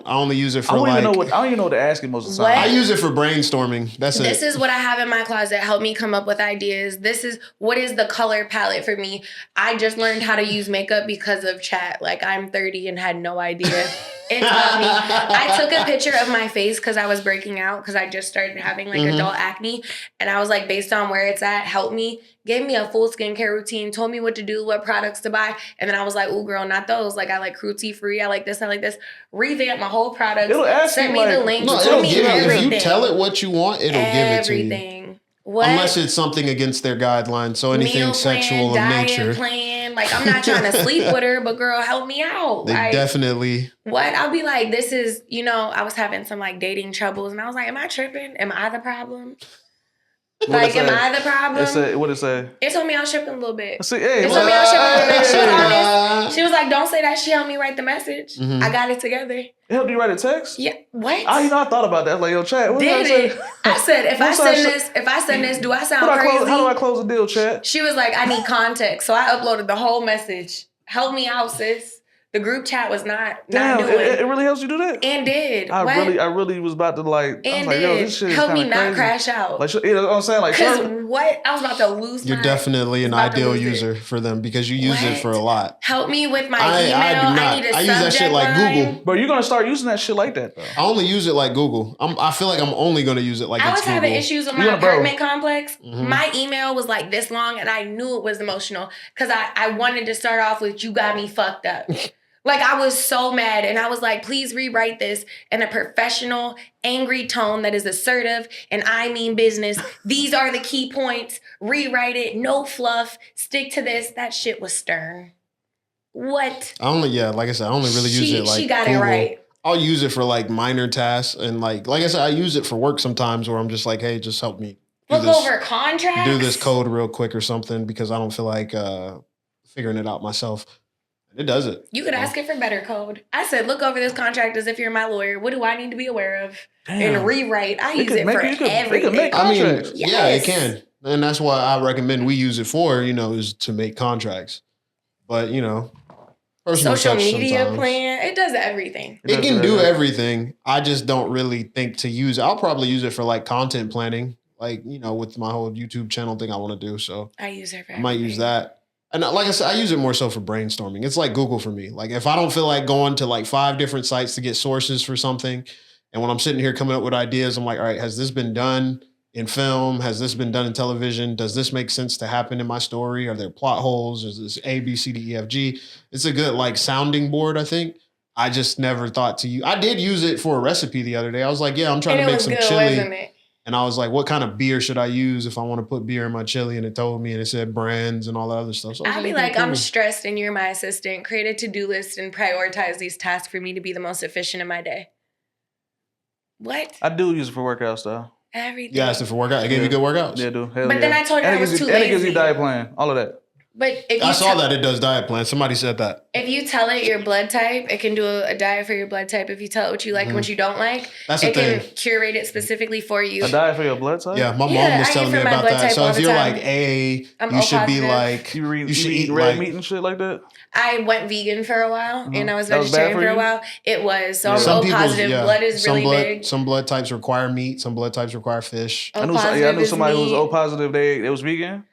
only use it for I don't even know what to ask it most of the time. I use it for brainstorming. That's it. This is what I have in my closet. Help me come up with ideas. This is what is the color palette for me. I just learned how to use makeup because of chat. Like I'm 30 and had no idea. It taught me. I took a picture of my face because I was breaking out because I just started having adult acne. And I was like, based on where it's at, help me. Gave me a full skincare routine, told me what to do, what products to buy. And then I was like, ooh, girl, not those. Like, I like cruelty-free. I like this. I like this. Revamp my whole product. It'll ask send you me the link. No, Tell me everything. If you tell it what you want, it'll give it to you. Everything. What? Unless it's something against their guidelines. So anything Meal sexual plan, of nature. Diet plan. Like, I'm not trying to sleep with her, but girl, help me out. They definitely. What? I'll be like, this is, I was having some dating troubles. And I was like, am I tripping? Am I the problem? Am I the problem? What did it say? It told me I was tripping a little bit. See, hey, it told me I was tripping a little bit. She was honest. She was like, don't say that. She helped me write the message. Mm-hmm. I got it together. It helped you write a text? Yeah. What? I thought about that. Like, yo, chat. What did it? I said, if I send this, do I sound crazy? How do I close the deal, chat? She was like, I need context. So I uploaded the whole message. Help me out, sis. The group chat was not doing it. It really helps you do that? And did. I really was about to And I was like, did. Yo, this shit is help me not crazy. crash out. Like, you know what I'm saying? Like, because what? I was about to lose You're definitely an ideal user for them because you use it for a lot. Help me with my email. I do not. I use that shit like Google. But you're going to start using that shit like that, though. I only use it like Google. I feel like I'm only going to use it like I it's was having Google. issues with my apartment complex. Mm-hmm. My email was like this long and I knew it was emotional because I wanted to start off with, you got me fucked up. Like, I was so mad, and I was like, please rewrite this in a professional, angry tone that is assertive, and I mean business. These are the key points. Rewrite it. No fluff. Stick to this. That shit was stern. What? Like I said, I only really use it like she got Google. It right. I'll use it for like minor tasks, and like I said, I use it for work sometimes where I'm just like, hey, just help me look over contracts. Do this code real quick or something because I don't feel like figuring it out myself. It does it. You could ask it for better code. I said, look over this contract as if you're my lawyer. What do I need to be aware of? Damn. And rewrite. I use it for everything. I mean, yeah, it can. And that's why I recommend we use it for, is to make contracts. But, social media plan. It does everything. It can do everything. I just don't really think to use it. I'll probably use it for like content planning, like, with my whole YouTube channel thing I want to do. So I use it for everything. I might use that. And like I said, I use it more so for brainstorming. It's like Google for me. Like if I don't feel like going to like 5 different sites to get sources for something, and when I'm sitting here coming up with ideas, I'm like, all right, has this been done in film? Has this been done in television? Does this make sense to happen in my story? Are there plot holes? Is this A, B, C, D, E, F, G? It's a good like sounding board, I think. I just never thought to use. I did use it for a recipe the other day. I was like, yeah, I'm trying to make some chili. Wasn't it? And I was like, what kind of beer should I use if I want to put beer in my chili? And it told me, and it said brands and all that other stuff. So I'd be like, I'm stressed and you're my assistant. Create a to-do list and prioritize these tasks for me to be the most efficient in my day. What? I do use it for workouts though. Everything. You asked it for workout. It gave you good workouts. Yeah, I do. Hell But then I told you I was too And it gives you lazy. diet plan. All of that. But if I you saw that it does diet plans. Somebody said that. If you tell it your blood type, it can do a diet for your blood type. If you tell it what you like and what you don't like, That's the it can thing. curate it specifically for you. A diet for your blood type? Yeah, my mom Yeah, was I telling eat me for my about blood that. type So all if the you're time. like A, I'm you O should be positive. like, You should eat eat red like, meat and shit like that? I went vegan for a while and I was That was bad vegetarian for for a you? while. It was. So Yeah. I'm some O people's, positive. yeah, Blood is really big. Some blood types require meat. Some blood types require fish. O I positive knew is somebody who was meat. O positive. They was vegan.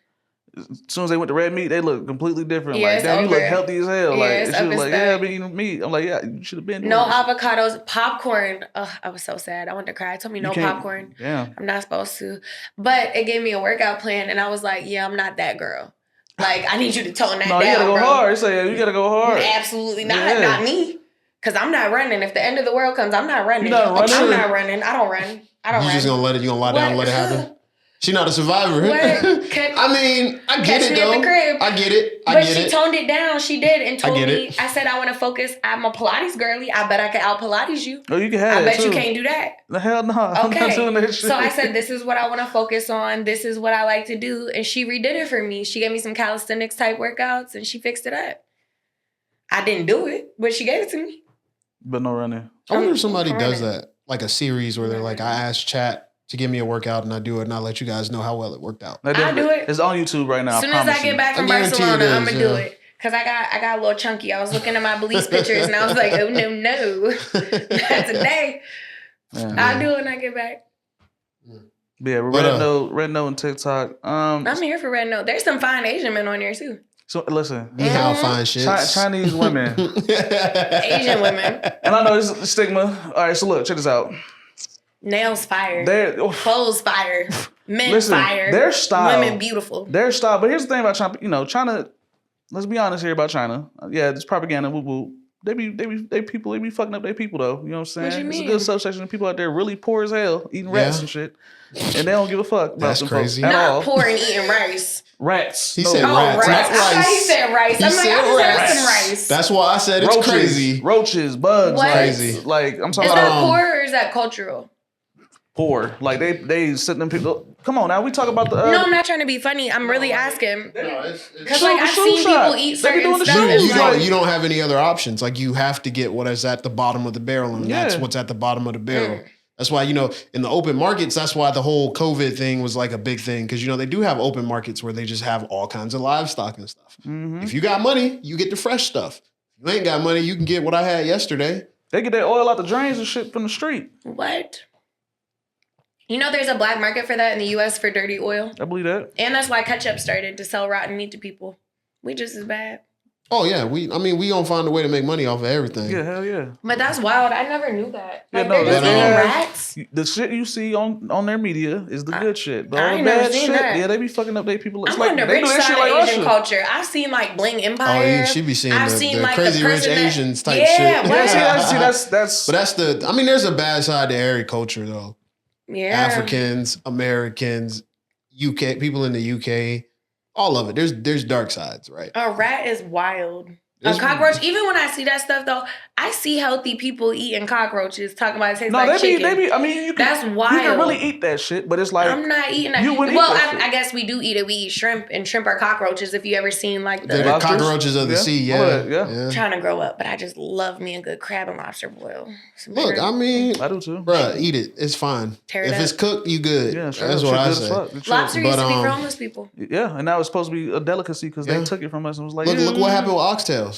As soon as they went to red meat, they look completely different. Yeah, like, it's damn, you over. look healthy as hell. Yeah, Like, it's and she up was as like, fuck. yeah, I've been eating meat. I'm like, yeah, you should have been doing No this. avocados, popcorn. Ugh, I was so sad. I wanted to cry. I told me You no can't- popcorn. Yeah. I'm not supposed to. But it gave me a workout plan and I was like, yeah, I'm not that girl. Like, I need you to tone that No, down, you gotta go bro. hard. You gotta go hard. Absolutely not. Yeah. Not me. Because I'm not running. If the end of the world comes, I'm not running. You're not running? I'm not running. I don't run. I don't You run. just gonna let it, you gonna lie down and let it happen? She's not a survivor. What? Catch- I mean, I get catch it me at though. the crib. I get it. I But get she it. toned it down. She did and told get me, it. I said, I want to focus. I'm a Pilates girly. I bet I can out Pilates you. Oh, you can have I it bet too. you can't do that. The hell no. I'm not Okay. doing that shit. So I said, this is what I want to focus on. This is what I like to do. And she redid it for me. She gave me some calisthenics type workouts and she fixed it up. I didn't do it, but she gave it to me. But no running. I wonder if somebody I'm does running. that, like a series where they're like, I asked chat to give me a workout and I do it and I let you guys know how well it worked out. I'll do it. It's on YouTube right now. As soon as I get back from I guarantee Barcelona, it I'm is, gonna do yeah. it. Cause I got a little chunky. I was looking at my Belize pictures and I was like, oh no. Not today. Yeah. I'll do it when I get back. Yeah, Red Note and TikTok. I'm here for Red Note. There's some fine Asian men on here too. So listen, Ni hao fine shit. Chinese women, Asian women. and I know it's a stigma. All right, so look, check this out. Nails fire. They're Clothes fire. Men Listen, fire. their style- Women beautiful. their style. But here's the thing about China. You know, China. Let's be honest here about China. Yeah, it's propaganda. Woo woo. They be fucking up their people though. You know what I'm saying? What you There's a mean? good subsection of people out there really poor as hell, eating rats Yeah. and shit, and they don't give a fuck about That's them crazy. folks at Not all. poor and eating rice. Rats. He No. said Oh, rats, rice. not I thought he rice. said rice. He I'm like, said I deserve rats. some rice. That's why I said it's roaches, crazy. roaches, bugs, What? like, Crazy. like I'm Is talking that about poor or is that cultural? poor. Like they sitting them people. Come on now, we talk about the. No, I'm not trying to be funny. I'm really asking. Because Shoot like the I've shoe seen shot. people eat They be doing certain the stuff. shoes. and You like, don't, you don't have any other options. Like you have to get what is at the bottom of the barrel, and that's Yeah. what's at the bottom of the barrel. That's why, you know, in the open markets, that's why the whole COVID thing was like a big thing. Because, you know, they do have open markets where they just have all kinds of livestock and stuff. Mhm. If you got money, you get the fresh stuff. If you ain't got money, you can get what I had yesterday. They get that oil out the drains and shit from the street. What? You know there's a black market for that in the US for dirty oil? I believe that. And that's why ketchup started to sell rotten meat to people. We just as bad. Oh, yeah. We gonna find a way to make money off of everything. Yeah, hell yeah. But that's wild. I never knew that. Yeah, Like, no, they're just that- eating Yeah. rats. The shit you see on their media is the good shit. But I all the ain't never bad seen shit, that. yeah, they be fucking up their people. It's I'm like on the they rich do that side shit of like Asian Russia. culture. I've seen like Bling Oh, Empire. you should be seeing I've the seen like Crazy the Rich person that- Asians type Yeah, shit. what? That's But that's the, I mean, there's a bad side to every culture, though. Yeah. Africans, Americans, UK, people in the UK, all of it. There's dark sides, right? A rat is wild. There's- A cockroach, even when I see that stuff though, I see healthy people eating cockroaches talking about it tastes no, like they chicken. be. I mean, you can, That's You can wild. really eat that shit, but it's like I'm not eating that. You wouldn't eat Well, that shit. I guess we do eat it. We eat shrimp, and shrimp are cockroaches. If you ever seen like the They're the Lobsters? cockroaches of the Yeah. sea, All yeah. that, yeah. trying to grow up, but I just love me a good crab and lobster boil. Some Look, shrimp. I mean, I do too. bruh, eat it. It's fine. Tear it If up. it's cooked, you good. Yeah, sure. That's shit what I good as say. fuck. Good shit. Lobster used to be for But, homeless people. Yeah, and now it's supposed to be a delicacy because Yeah. they took it from us and was like, Look what happened with oxtails.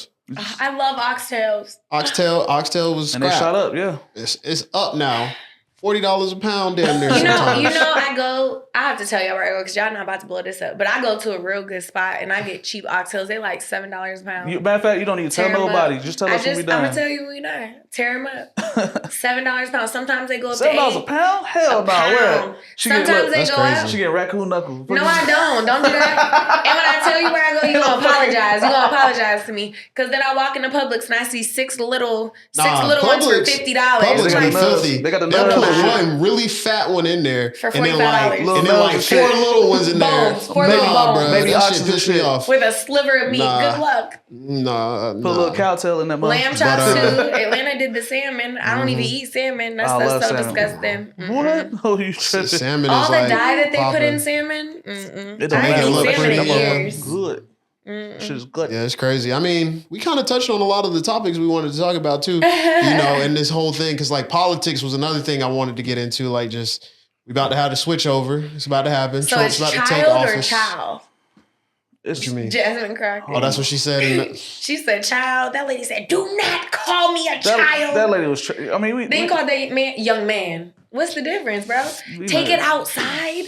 I love oxtails. Oxtail was And they scrapped. shot up. Yeah, It's up now. $40 a pound damn near You sometimes. know, I have to tell y'all where I go because y'all not about to blow this up. But I go to a real good spot and I get cheap oxtails. They like $7 a pound. Matter of fact, you don't need to tell Tear 'em nobody. up. Just tell us when we I'm done. gonna tell you when we done. Tear them up. $7 a pound. Sometimes they go up to $7 a $8. pound? Hell no. pound. Where? Sometimes they That's go crazy. up. She get raccoon knuckles. No, I don't. Don't do that. And when I tell you where I go, you gonna apologize. You gonna apologize to me because then I walk into Publix and I see six little ones for Publix- $50. Publix got be the filthy. they got the They'll nuts put and shit. one really fat one in there, For and then like, $45. and then like Bones four and shit. little ones in there. Bones. Four little bones. bro, Baby that shit oxygen pissed me shit. off. with a sliver of meat. Nah. Good luck. Nah, Put a little cowtail in that Lamb motherfucker. chops But, too. Atlanta did the salmon. I don't even eat salmon. That's I love so salmon. disgusting. What? Oh, you tripping? salmon All is the like dye that they put in popping. salmon. It don't I make ain't it eat look salmon in pretty, yeah. years. Good. Shit is good. Yeah, it's crazy. I mean, we kind of touched on a lot of the topics we wanted to talk about too. You know, and this whole thing, because like politics was another thing I wanted to get into. Like, just we about to have to switch over. It's about to happen. So Trump's it's about to take child or office. child? It's, What you mean? Jasmine Crockett. Oh, that's what she said. In the, She said child. That lady said, do not call me a child. that lady was. I mean, we. They ain't called that man young man. What's the difference, bro? We Take might- it outside.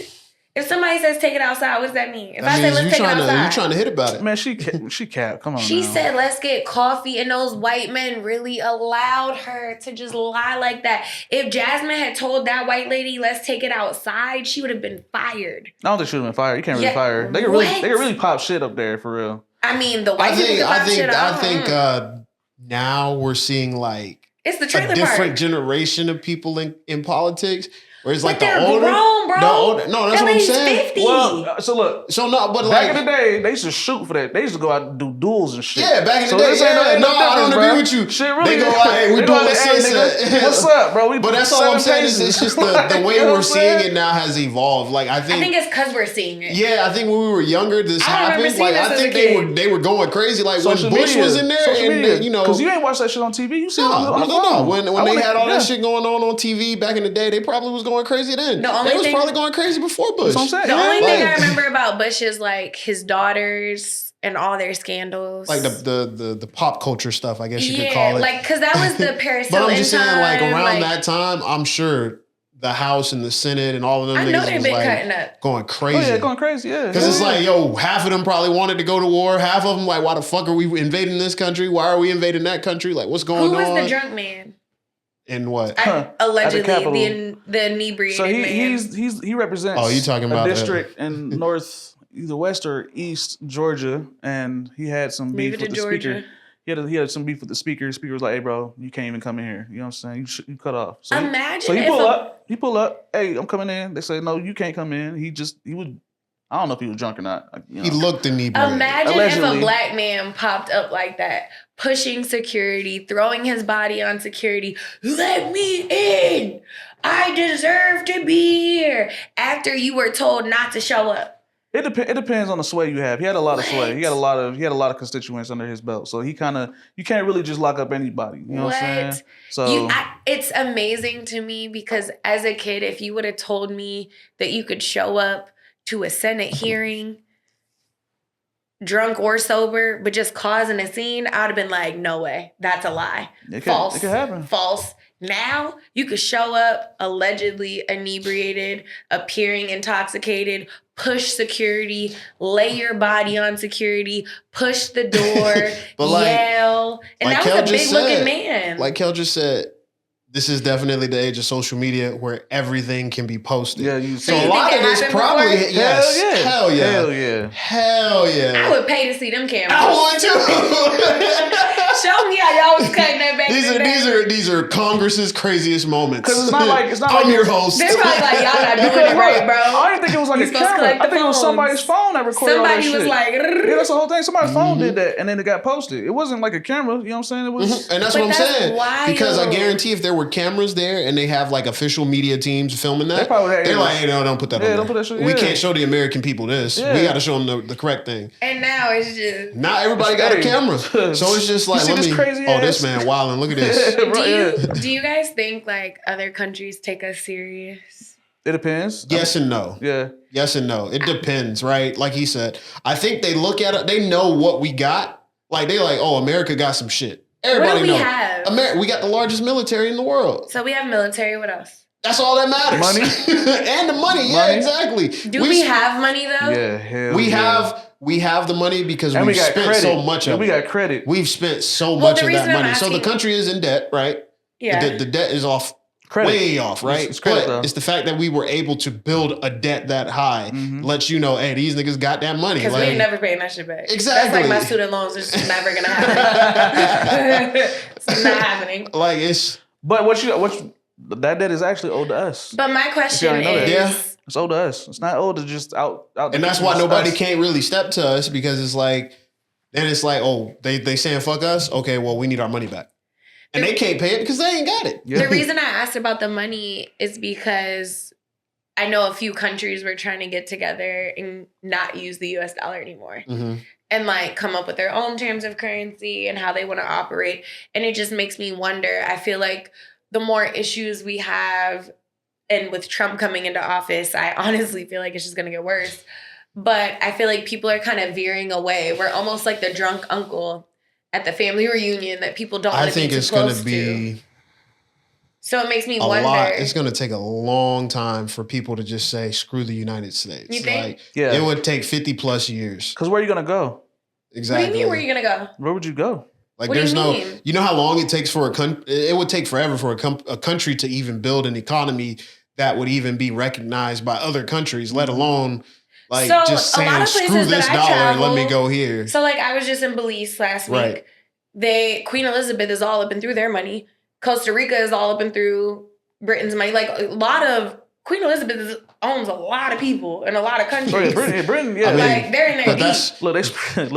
If somebody says take it outside, what does that mean? If that I say means let's you take it trying to outside. you trying to hit about it. Man, she capped. Come on. She now. said, let's get coffee, and those white men really allowed her to just lie like that. If Jasmine had told that white lady, let's take it outside, she would have been fired. I don't think she would have been fired. You can't really Yeah, fire her. They what? could really pop shit up there for real. I mean, the white people can pop shit out. Now we're seeing like It's the a trailer different park. generation of people in politics. Where it's like But they're the older, grown, bro. the older. No, that's That what I'm lady's saying. 50. Well, so look. So no, but Back like in the day, they used to shoot for that. They used to go out and do duels and shit. Yeah, back in the So day, this ain't yeah, ain't no, I don't difference, agree bro. with you. Shit really. They go out, hey, we they doing go out, hey, sunset. nigga, what's up, bro? We But that's all I'm saying is paces. it's just the way You know we're what I'm seeing saying? it now has evolved. Like I I think think it's because we're seeing it. yeah, I think when we were younger, this I remember happened. seeing Like this I as a think kid. they were going crazy. Like when Social Bush media. was in there, Social and media. they, you know, Because you ain't watched that shit on TV. You see it on the no. phone. When I they wanna- had all yeah. that shit going on TV back in the day, they probably was going crazy then. The only They was thing- probably going crazy before Bush. That's what I'm saying. The Yeah. only thing I Like- remember about Bush is like his daughters and all their scandals. Like the pop culture stuff, I guess you could yeah, call it. like because that was the Paris But I'm Hilton just saying, like time, around that time, I'm sure the House and the Senate and all of them I know niggas they've was been like cutting up. going Oh crazy. yeah, going crazy. Yeah. Because it's Yeah. like, yo, half of them probably wanted to go to war. Half of them like, why the fuck are we invading this country? Why are we invading that country? Like, what's going Who was on? the drunk man? And what? Allegedly, Capitol. the inebriated So man. he represents Oh, you talking about a the- district in north, either west or east Georgia, and he had some Leave beef it with to the Georgia. speaker. He had some beef with the speaker. The speaker was like, "Hey, bro, you can't even come in here. You know what I'm saying? You cut off." So Imagine he if pull a- up. He pull up. Hey, I'm coming in. They say, "No, you can't come in." He was. I don't know if he was drunk or not. You know. He looked inebriated. Imagine if Allegedly. a black man popped up like that, pushing security, throwing his body on security. Let me in. I deserve to be here. After you were told not to show up. It depends on the sway you have. He had a lot of sway. What? He had a lot of constituents under his belt. So you can't really just lock up anybody. You know what I'm saying? So It's amazing to me because as a kid, if you would have told me that you could show up to a Senate hearing, drunk or sober, but just causing a scene, I would have been like, no way. That's a lie. False. It could happen. False. Now you could show up allegedly inebriated, appearing intoxicated, push security, lay your body on security, push the door, But like- yell. And like that Kel was a just big looking said, man. Like Kel just said, this is definitely the age of social media where everything can be posted. Yeah, you. So you a think lot it of this happened probably before? yes. Hell yeah. Hell yeah. Hell yeah. I would pay to see them cameras. I want to. Show me how y'all was cutting that back in the day. These are Congress's craziest moments. 'Cause it's not like I'm your host. They're probably like, y'all not doing it right, bro. I didn't think it was like You a supposed to camera. collect I the think it was phones. somebody's phone that recorded all that Somebody was shit. like, Yeah, that's the whole thing. Somebody's phone did that, and then it got posted. It wasn't like a camera. You know what I'm saying? It was. And that's But what I'm that's saying. wild. Because I guarantee if there were cameras there and they have like official media teams filming They that, probably had- they're like, hey, no, don't put that Yeah, on don't there. put that shit- We yeah. can't show the American people this. Yeah. We got to show them the correct thing. and now it's just. Not everybody got a Hey. camera. So it's just like, see let this me, crazy oh, this ass? man wilding. Look at this. Do you guys think like other countries take us serious? It depends. Yes and no. Yeah. Yes and no. It depends, right? Like he said, I think they look at it, they know what we got. Like they like, oh, America got some shit. Everybody What do we know. have? We got the largest military in the world. So we have military. What else? That's all that matters. Money? And the money. Yeah, Money? exactly. Do we have money though? Yeah, hell We yeah. have the money because And we've we got spent credit. so much And of we it. got credit. We've spent so Well, much the of that reason I'm money. So the asking- country is in debt, right? Yeah. The debt is off. Credit. Way off, right? It's credit, but though. it's the fact that we were able to build a debt that high lets you know, hey, these niggas got that money. Because we Like, ain't never paying that shit back. Exactly. That's like my student loans. It's just never gonna happen. It's not happening. like it's But that debt is actually owed to us. But my question already know that. is, Yeah. It's owed to us. It's not owed to just out. and that's why nobody can't really step to us because it's like, then it's like, oh, they saying fuck us. Okay, well we need our money back, and they can't pay it because they ain't got it. Yeah. the reason I asked about the money is because I know a few countries were trying to get together and not use the US dollar anymore. Mhm. And like come up with their own terms of currency and how they want to operate. And it just makes me wonder. I feel like the more issues we have, and with Trump coming into office, I honestly feel like it's just going to get worse. But I feel like people are kind of veering away. We're almost like the drunk uncle at the family reunion that people don't want I to be think too it's going close to be So it makes me a wonder. lot. It's going to take a long time for people to just say screw the United States. You think? Like, Yeah. it would take 50 plus years. Because where are you gonna go? Exactly. What do you mean? Where are you going to go? Where would you go? Like What do there's you no, mean? you know how long it takes for a country, it would take forever for a country to even build an economy that would even be recognized by other countries, let alone like So, just a lot saying of screw places this that I dollar and let me travel- go here. So like I was just in Belize last week. Right. Queen Elizabeth is all up and through their money. Costa Rica is all up and through Britain's money. Like a lot of Queen Elizabeth owns a lot of people in a lot of countries. Oh, yeah, Britain, yeah. I mean, Like they're in there but deep. that's, Look,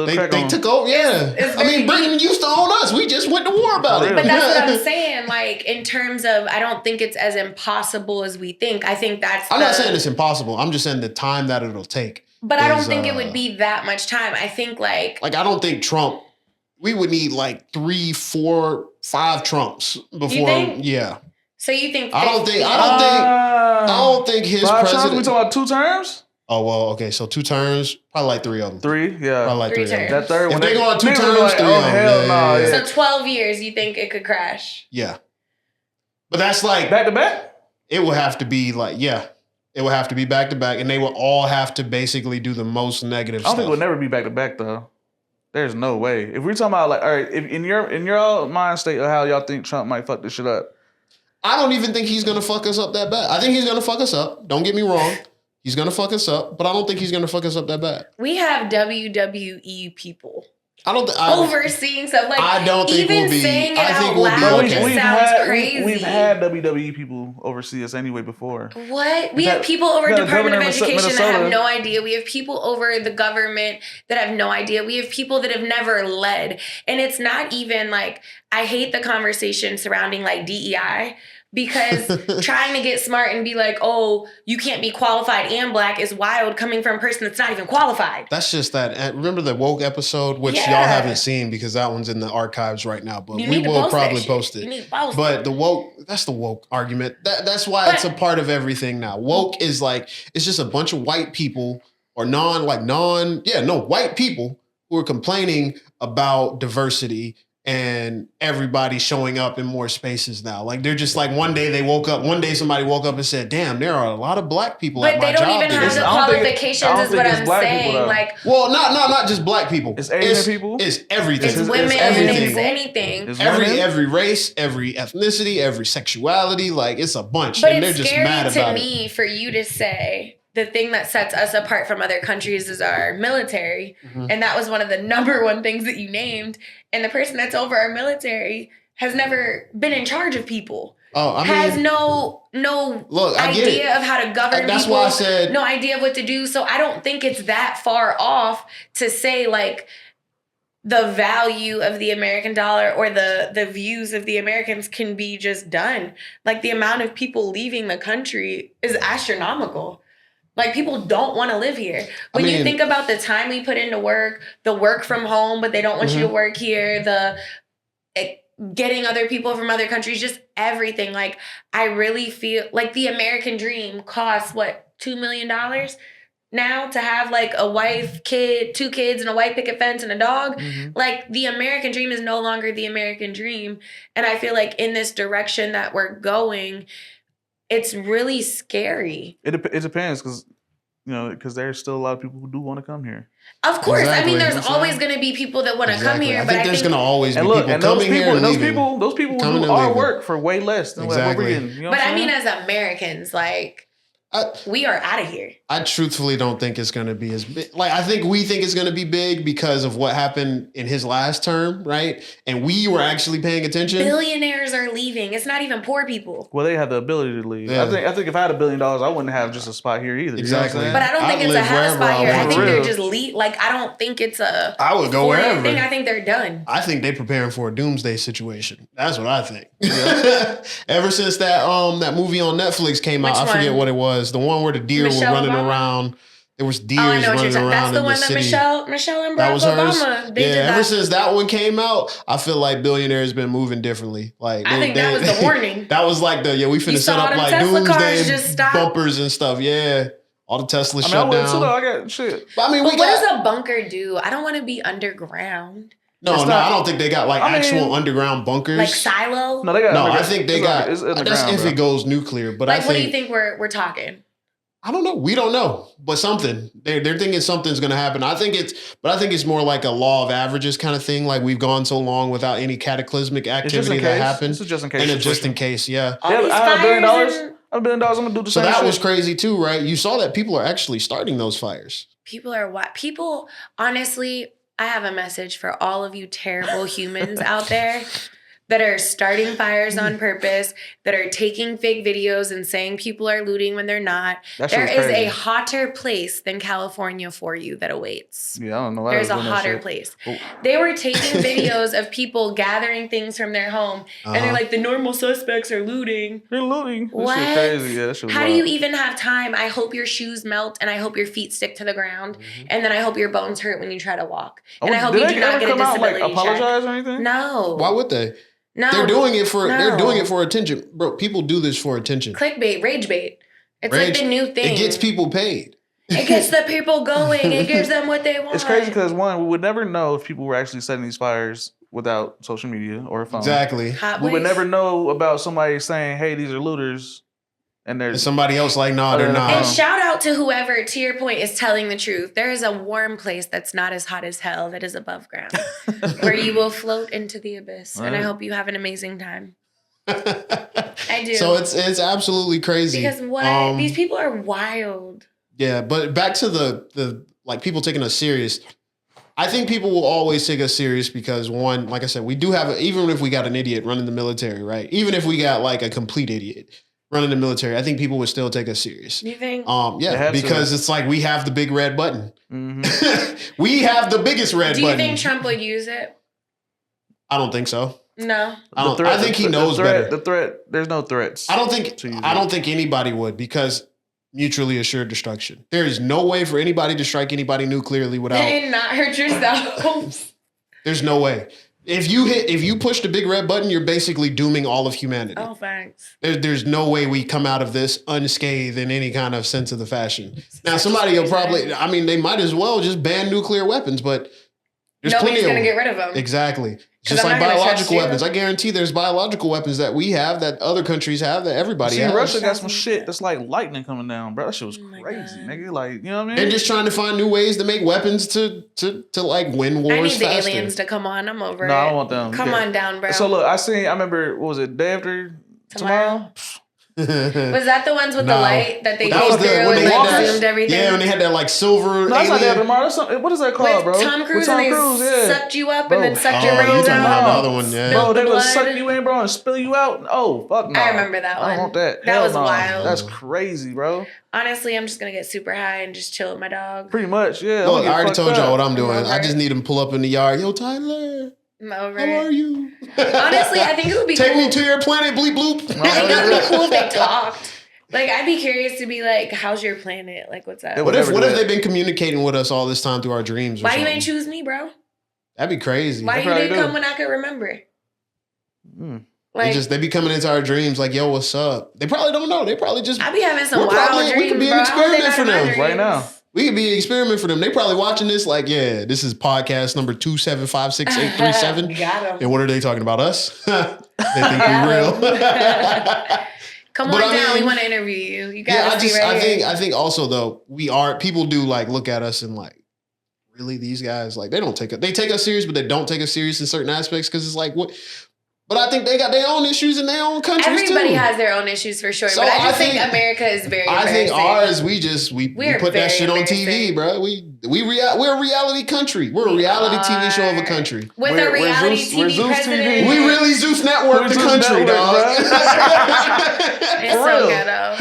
they they took over, yeah. it's I mean, very Britain used to own us. We just went to war about it. For But real. that's what I'm saying. Like in terms of, I don't think it's as impossible as we think. I think that's. I'm not saying it's impossible. I'm just saying the time that it'll take. But I don't is, think it would be that much time. I think like Like, I don't think Trump, we would need like 3, 4, 5 Trumps before. think? Yeah. so. You think I don't 50 think- I don't think his Five times? president. We talking about 2 terms? Oh, well, okay. So 2 terms, probably like 3 of them. 3, yeah. Probably like 3 Three of them. terms. That third If one. they go on 2 niggas terms, be like, 3 oh of them. hell no. Yeah. So 12 years, you think it could crash? Yeah. But that's like, Back to back? it will have to be like, yeah. It will have to be back to back, and they will all have to basically do the most negative I don't stuff. think it would never be back to back though. There's no way. If we're talking about like, all right, if in your mind state of how y'all think Trump might fuck this shit up, I don't even think he's gonna fuck us up that bad. I think he's gonna fuck us up. Don't get me wrong. He's gonna fuck us up, but I don't think he's gonna fuck us up that bad. We have WWE people I don't think overseeing stuff. Like I don't think even we'll be- saying it I think out we'll be loud okay. just sounds crazy. We've had WWE people oversee us anyway before. What? We got- have people over we got a Department of governor in Education that have Minnesota. no idea. We have people over the government that have no idea. We have people that have never led. And it's not even like, I hate the conversation surrounding like DEI because trying to get smart and be like, oh, you can't be qualified and black is wild coming from a person that's not even qualified. That's just that. Remember the woke episode, which y'all Yeah. haven't seen because that one's in the archives right now. But You we need to will post that probably shit. post You it. need to post But the woke, that's the woke argument. That's why it's a part of everything now. Woke is like, it's just a bunch of white people or white people who are complaining about diversity and everybody showing up in more spaces now. Like they're just like one day somebody woke up and said, damn, there are a lot of black people But at my they don't job even today." have the I don't think- qualifications, I don't is think what it's I'm black people, saying. though. Like, Well, not just black people. It's Asian people. It's everything. it's It's women, everything. it's anything. It's every women. race, every ethnicity, every sexuality, like it's a bunch, But and they're it's just scary mad to about it. me for you to say the thing that sets us apart from other countries is our military. Mhm. And that was one of the number one things that you named. And the person that's over our military has never been in charge of people. Oh, I Has mean, no look, I get it. idea of how to govern That's people. why I said No idea of what to do. So I don't think it's that far off to say like the value of the American dollar or the views of the Americans can be just done. Like the amount of people leaving the country is astronomical. Like people don't want to live here. When you mean- think about the time we put into work, the work from home, but they don't want you to work here, the getting other people from other countries, just everything. Like I really feel like the American dream costs what, $2 million now to have like a wife, kid, 2 kids and a white picket fence and a dog. Mhm. Like the American dream is no longer the American dream. And I feel like in this direction that we're going, it's really scary. It depends because there's still a lot of people who do want to come here. Of course, I mean, Exactly. there's always going to be people that want to come here, I but think there's going to always be people and those coming here people, and those leaving. people, those people Coming do and our leaving. work for way less than what Exactly. we're getting. You know But what I I'm mean, saying? as Americans, like, we are out of here. I truthfully don't think it's going to be as big. Like, I think we think it's going to be big because of what happened in his last term, right? And we were actually paying attention. Billionaires are leaving. It's not even poor people. Well, they have the ability to leave. Yeah. I think if I had $1 billion, I wouldn't have just a spot here either. Exactly. You know But what I don't think I'd it's a live have wherever spot I here. I want. think For they're real. just like, I don't think it's a I would go 4-year wherever. thing. I think they're done. I think they preparing for a doomsday situation. That's what I think. Ever since that movie on Netflix came out, Which I forget one? what it was. The one where the deer Michelle were running Obama? around. There was deers Oh, I know what you're running talking. That's around the in one the that city. Michelle and That Barack was hers. Obama. They Yeah, did ever that. since that one came out, I feel like billionaires been moving differently. Like I think that was the warning. That was like we You finna set saw up them like Tesla cars doomsday just stop. bumpers and stuff. Yeah, all the Tesla I mean, I shut wouldn't too, though. down. I got shit. But I mean, But we what got does a bunker do? I don't want to be underground. no. It's I not- don't think they got like I mean, actual underground bunkers. Like silo? No, they got. No, I underground- think they it's got. It's in the That's ground, if bro. it goes nuclear. But Like, I what do you think think we're talking? I don't know. We don't know, but something they're thinking something's going to happen. I think it's more like a law of averages kind of thing. Like we've gone so long without any cataclysmic It's just in activity that case. happened, This is just in case. and it's just in situation. case. Yeah. All Yeah, these I have $1 billion. fires I and have $1 billion. I'm gonna do the So same that shit. was crazy too, right? You saw that people are actually starting those fires. people are what? People, honestly, I have a message for all of you terrible humans out there that are starting fires on purpose, that are taking fake videos and saying people are looting when they're not. That shit There was is crazy. a hotter place than California for you that awaits. Yeah, I don't know why There's they a was doing that hotter shit. place. Oh. They were taking videos of people gathering things from their home, and they're Uh-huh. like, the normal suspects are looting. They're looting. That What? shit crazy. Yeah, that shit was How do wild. you even have time? I hope your shoes melt, and I hope your feet stick to the ground, Mm-hmm. and then I hope your bones hurt when you try to walk, Oh, and I hope did you they do not ever get a come out and, disability like, apologize or anything? check. No, Why would they? no, They're doing it for no. attention, bro. People do this for attention. Clickbait, rage bait. It's Rage- like the new thing. It gets people paid. It gets the people going. It gives them what they want. It's crazy because one, we would never know if people were actually setting these fires without social media or a phone. Exactly. Hot We would Wheels. never know about somebody saying, "Hey, these are looters," and they're And somebody else like, nah, they're And not. And shout out to whoever, to your point, is telling the truth. There is a warm place that's not as hot as hell that is above ground, where you will float into the abyss. And I Right. hope you have an amazing time. I do. So it's absolutely crazy. Because what? These people are wild. Yeah, but back to the like people taking us serious. I think people will always take us serious because one, like I said, we do have even if we got an idiot running the military, right? Even if we got like a complete idiot running the military, I think people would still take us serious. You think? They Yeah, have to. because it's like we have the big red button. Mhm. We have the biggest red Do you button. think Trump would use it? I don't think so. No. I think he knows better. The threat. There's no threats. I don't think to use I it. don't think anybody would because mutually assured destruction. There is no way for anybody to strike anybody nuclearly without. And not hurt yourself. There's no way. If you push the big red button, you're basically dooming all of humanity. Oh, thanks. There's no way we come out of this unscathed in any kind of sense of the fashion. Now, somebody will probably, I mean, they might as well just ban nuclear weapons, but there's Nobody's plenty going to of get rid of them. Exactly. 'Cause Just I'm like not gonna trust biological you. weapons. I guarantee there's biological weapons that we have that other countries have that everybody See, has. Russia got some shit that's like lightning coming down, bro. That shit was Oh my crazy, God. nigga. Like, you know what I mean? They're just trying to find new ways to make weapons to like win wars I need the faster. aliens to come on. I'm over No, it. I don't want them. Come Yeah. on down, bro. So look, I remember, what was it, day after tomorrow? Was that the ones with the No. light that they That came was through the when and they had like that, zoomed everything? yeah, when they had that like silver No, that's not day alien. after tomorrow. That's what is that called, With bro? Tom Cruise With Tom and they Cruise, yeah. sucked you up Bro. and then sucked Oh, your you brains talking about the out. other one, yeah. Bro, Spilled they the would blood. suck you in, bro, and spill you out. Oh, fuck no. I remember that I one. don't want that. That Hell was no. wild. That's crazy, bro. Honestly, I'm just gonna get super high and just chill with my dog. Pretty much, yeah. Look, I already told y'all what I'm doing. I'm over I just it. need him to pull up in the yard. Yo, Tyler, I'm over how are it. you? Honestly, I think it would be Take cool. me to your planet, bleep bloop. I think it would be cool if they talked. Like, I'd be curious to be like, how's your planet? Like, what's up? It What would if never do they've that. been communicating with us all this time through our dreams? Or Why you something? ain't choose me, bro? That'd be crazy. Why you probably didn't do. come when I could remember? Mm. Like, They be coming into our dreams like, yo, what's up? They probably don't know. They probably just I be having some We're wild probably- we dreams, could be an bro. I hope they experiment not for in my them dreams. right now. we could be an experiment for them. They probably watching this like, yeah, this is podcast number 2756837. Got him. And what are they talking about? Us? They think Got we real. Come But on I down. We mean- want to interview you. You Yeah, got to see right here. I think also though people do like look at us and like, really these guys like they take us serious, but they don't take us serious in certain aspects because it's like what. But I think they got their own issues in their own countries Everybody too. has their own issues for sure, So but I just I think think- America is very I think embarrassing. ours, we We're put that very shit on TV, embarrassing. bro. We're a reality country. We're a We reality TV show of a are. country. With We're a reality Zeus- we're TV Zeus president. TV. We really Zeus Network We're the Zeus country, Network, dog. It's For so real. ghetto.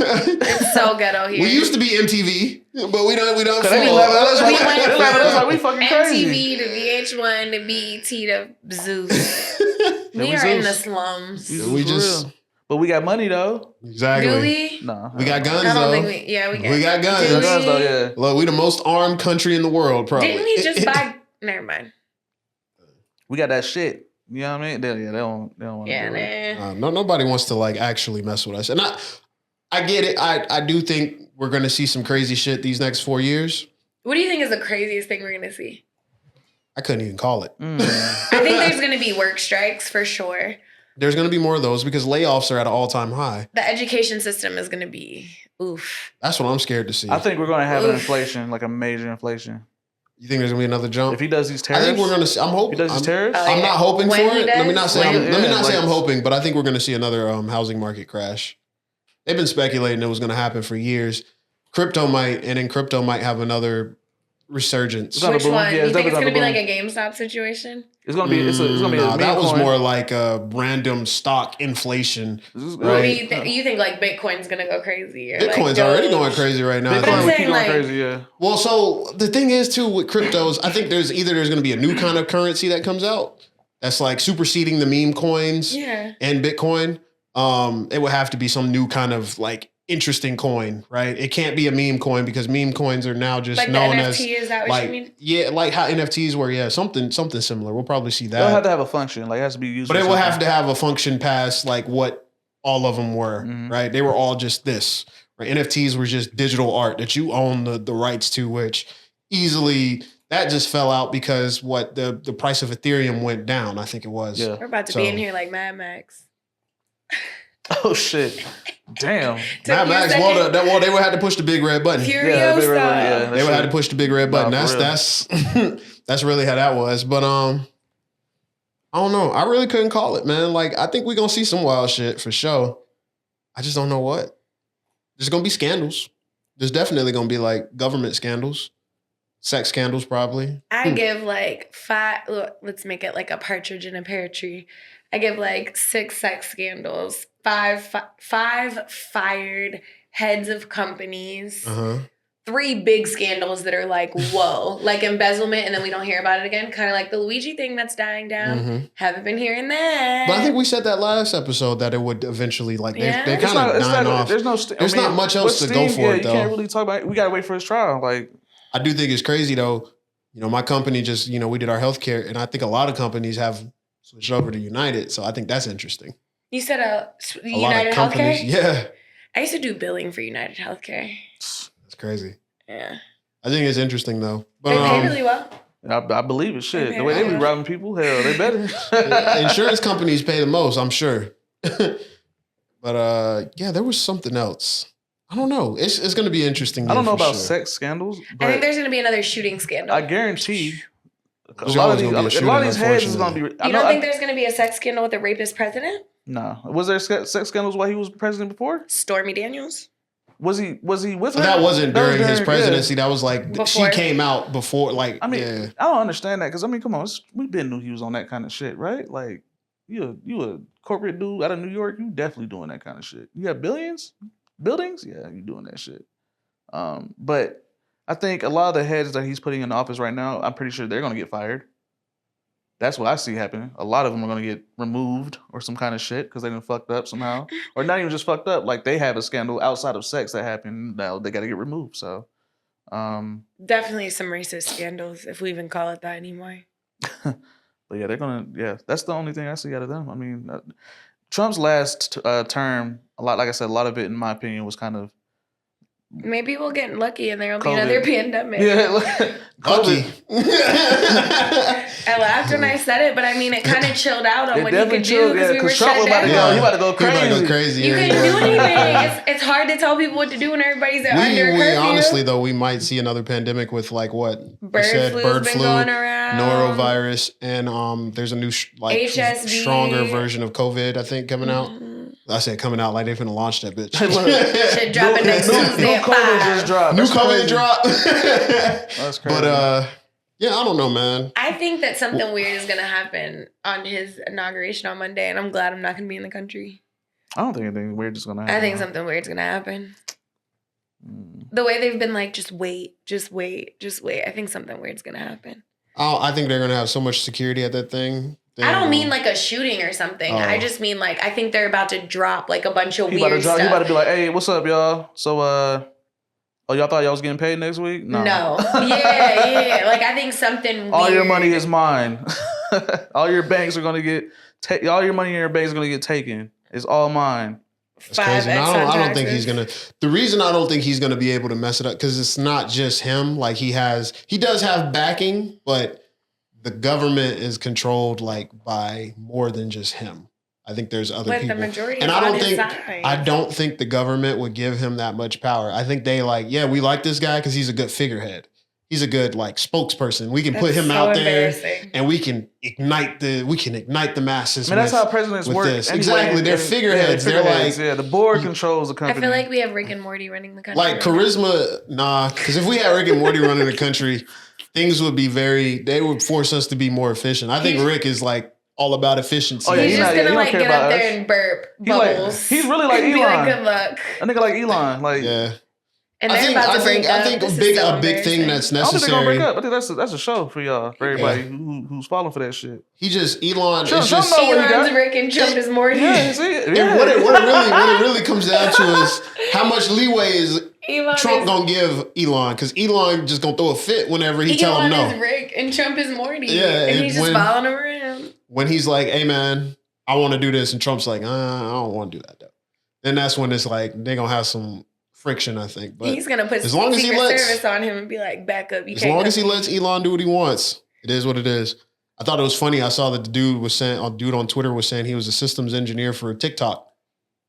It's so ghetto here. We used to be MTV, but we don't. Cause they be laughing at us We like, went they laughing at us like we fucking crazy. MTV to VH1 to BET to Zeus. Yeah, We we are in the Zeus. slums. We We Zeus for just- real. But we got money though. Exactly. Do we? Nah, We got guns I don't though. think we. Yeah, We got guns. Do We got guns though, we? yeah. Look, we the most armed country in the world, probably. Didn't we just buy? Never mind. We got that shit. You know what I mean? They don't want to Yeah, do it. nah. No, nobody wants to like actually mess with us, and I get it. I do think we're gonna see some crazy shit these next 4 years. What do you think is the craziest thing we're gonna see? I couldn't even call it. Mm. I think there's gonna be work strikes for sure. There's gonna be more of those because layoffs are at an all-time high. The education system is gonna be oof. That's what I'm scared to see. I think we're gonna have an Oof. inflation, like a major inflation. You think there's gonna be another jump? If he does these I tariffs, think we're gonna see. I'm if he hoping. does these I'm, tariffs, Oh, I'm yeah. not hoping When for he it. Let me not does? say. When- Let me yeah, not say like- I'm hoping, but I think we're gonna see another housing market crash. They've been speculating it was gonna happen for years. Crypto might have another resurgence. It's gonna Which boom. one? Yeah, You it's think it's definitely gonna be gonna like a GameStop situation? it's gonna be it's gonna be a Nah, that was meme coin. more like a random stock inflation. This is- What Right. do you think like Bitcoin's gonna go crazy? Or like Bitcoin's already Doge? going crazy right now. But Bitcoin I'm would saying, keep going like- crazy, yeah. Well, so the thing is too with cryptos, I think there's going to be a new kind of currency that comes out that's like superseding the meme coins Yeah. and Bitcoin. It would have to be some new kind of like interesting coin, right? It can't be a meme coin because meme coins are now just Like the known NFT, as is that what like you mean? yeah, like how NFTs were. Yeah, something similar. We'll probably see They'll have that, to have a function. Like it has to be used. but for it will have something. to have a function past like what all of them were, Mhm. right? They were all just this. Right? NFTs were just digital art that you own the rights to, which easily that just fell out because the price of Ethereum went down. I think it was. Yeah. We're about to So- be in here like Mad Max. Oh shit! Damn. Took Mad you a Max, second. they would have to push the big red button. Yeah, Furiosa. big red button, yeah. They would have to push the big red button. Nah, for That's that's really how that was. But I don't know. I really couldn't call it, man. Like I think we're gonna see some wild shit for sure. I just don't know what. There's gonna be scandals. There's definitely gonna be like government scandals, sex scandals, probably. I give like 5. Look, let's make it like a partridge in a pear tree. I give like 6 sex scandals, 5 fired heads of companies, Uh huh. 3 big scandals that are like whoa, like embezzlement, and then we don't hear about it again. Kind of like the Luigi thing that's dying down. Mhm. Haven't been hearing that. But I think we said that last episode that it would eventually like Yeah. they It's kind not, of it's dying not, off. there's no. There's not much else with to go for it, You though. can't really talk about it. We gotta wait for his trial. Like I do think it's crazy though. You know, my company just, we did our healthcare, and I think a lot of companies have switched over to United. So I think that's interesting. You said A United lot of companies. Healthcare? Yeah. I used to do billing for United Healthcare. That's crazy. Yeah. I think it's interesting though. They But pay really well. I believe it. Shit, Okay. the way they be robbing people, hell, they better. insurance companies pay the most, I'm sure. But yeah, there was something else. I don't know. It's going to be interesting. I don't know for about sure. sex scandals, I think but there's going to be another shooting scandal. I guarantee a There's lot of always these, gonna be a a lot shooting, of these heads is gonna be. You don't think there's going to be a sex scandal with a rapist president? No, was there sex scandals while he was president before? Stormy Daniels? Was he with But her? that wasn't That was during his yeah. presidency. That was like she Before. came out before. Like I mean, yeah. I don't understand that because I mean, come on, we been knew he was on that kind of shit, right? Like, you a corporate dude out of New York, you definitely doing that kind of shit. You have buildings, yeah, you doing that shit. But I think a lot of the heads that he's putting in office right now, I'm pretty sure they're gonna get fired. That's what I see happening. A lot of them are gonna get removed or some kind of shit because they done fucked up somehow, or not even just fucked up. Like they have a scandal outside of sex that happened. Now they got to get removed. So. Definitely some racist scandals, if we even call it that anymore. But yeah, they're gonna. Yeah, that's the only thing I see out of them. I mean, Trump's last term, like I said, a lot of it, in my opinion, was kind of Maybe we'll get lucky and there'll be COVID. another pandemic. Yeah, Lucky. I laughed when I said it, but I mean, it kind of chilled out on It what you definitely could do chilled, because yeah, we were 'cause Trump shut was about to down. go. He about to go He about to go crazy. crazy. You yeah, couldn't yeah. do anything. It's hard to tell people what to do when everybody's under We curfew. honestly though we might see another pandemic with like what Bird flu's been going around. norovirus, and there's a new HSV. stronger version of COVID I think coming out. I said coming out like they finna launch that bitch. Shit dropping next Tuesday New at COVID 5. just dropped. New That's COVID crazy. drop. That's crazy. But yeah, I don't know, man. I think that something weird is going to happen on his inauguration on Monday, and I'm glad I'm not going to be in the country. I don't think anything weird is gonna happen. I think something weird's going to happen. The way they've been like, just wait. I think something weird's going to happen. I think they're gonna have so much security at that thing. I don't mean like a shooting or something. Oh. I just mean like, I think they're about to drop like a bunch of He about weird to drop, stuff. he about to be like, hey, what's up, y'all? So, oh, y'all thought y'all was getting paid next week? No. Yeah. Like, I think something weird. All your money is mine. All your banks are gonna get, all your money in your bank is gonna get taken. It's all mine. It's crazy. And 5X I on don't think taxes. he's gonna. The reason I don't think he's gonna be able to mess it up because it's not just him. Like he does have backing, but the government is controlled like by more than just him. I think there's other But people, the majority and is I don't on his think side. I don't think the government would give him that much power. I think they like, yeah, we like this guy because he's a good figurehead. He's a good like spokesperson. We can put That's him so out there, embarrassing. and we can ignite the masses. I mean, that's with- how presidents with work. this. Anyway, Exactly. They're figureheads. They're like- yeah, the board controls the I company. feel like we have Rick and Morty running the country. like right now. charisma, nah. Because if we had Rick and Morty running the country, things would be they would force us to be more efficient. I think Rick is like all about efficiency. Oh, yeah, He's he's just not- gonna he don't like care get about up there us. and burp He's like- bubbles. he's really like and be like, Elon. good luck. a nigga like Elon, like yeah. And they're about to break up. I think This is a so big thing embarrassing. that's I don't think they're gonna necessary. break up. I think that's a show for y'all, for everybody who's falling for that shit. He just Elon. Sure, It's just, some know what he Elon's got. Rick and Trump is Morty. Yeah, see, and yeah. what it really comes down to is how much leeway is Elon Trump is, gonna give Elon, because Elon just gonna throw a fit whenever he tell him Elon is no. Rick and Trump is Morty. Yeah, and and he's just when- following him around. When he's like, "Hey man, I want to do this," and Trump's like, "I don't want to do that though." Then that's when it's like they're gonna have some friction, I think. But He's gonna put as long as he Secret lets- Service on him and be like, back up. You as can't long go as he to me. lets Elon do what he wants, it is what it is. I thought it was funny. I saw that the dude was saying, a dude on Twitter was saying he was a systems engineer for TikTok,